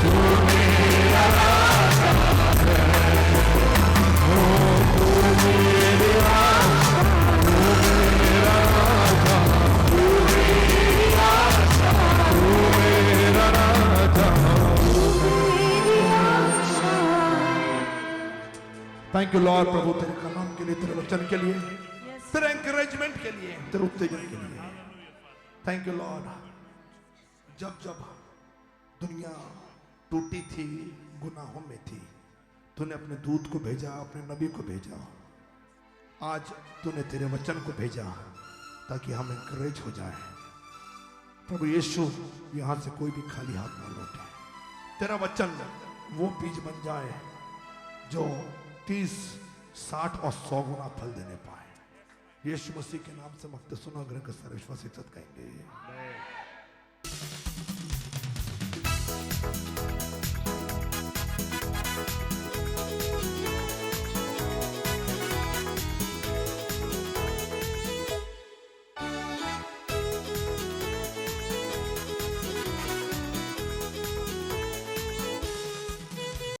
तू मेरा राजा है। ओ तू मेरी आशा, तू मेरा राजा, तू मेरी आशा, तू मेरा राजा। थैंक यू लॉर्ड प्रभु, तेरे कलाम के लिए, तेरे वचन के लिए, तेरे एनकरेजमेंट के लिए, तेरे उत्तेजन के लिए। Thank you Lord. जब जब दुनिया टूटी थी, गुनाहों में थी, तूने अपने दूत को भेजा, अपने नबी को भेजा। आज तूने तेरे वचन को भेजा ताकि हम एनकरेज हो जाए। प्रभु यीशु, यहाँ से कोई भी खाली हाथ न लौटे। तेरा वचन वो बीज बन जाए जो 30, 60 और 100 गुना फल देने पाए। यीशु मसीह के नाम से मख्ते सुनो, ग्रह का सर्व विश्वासी सत कहेंगे।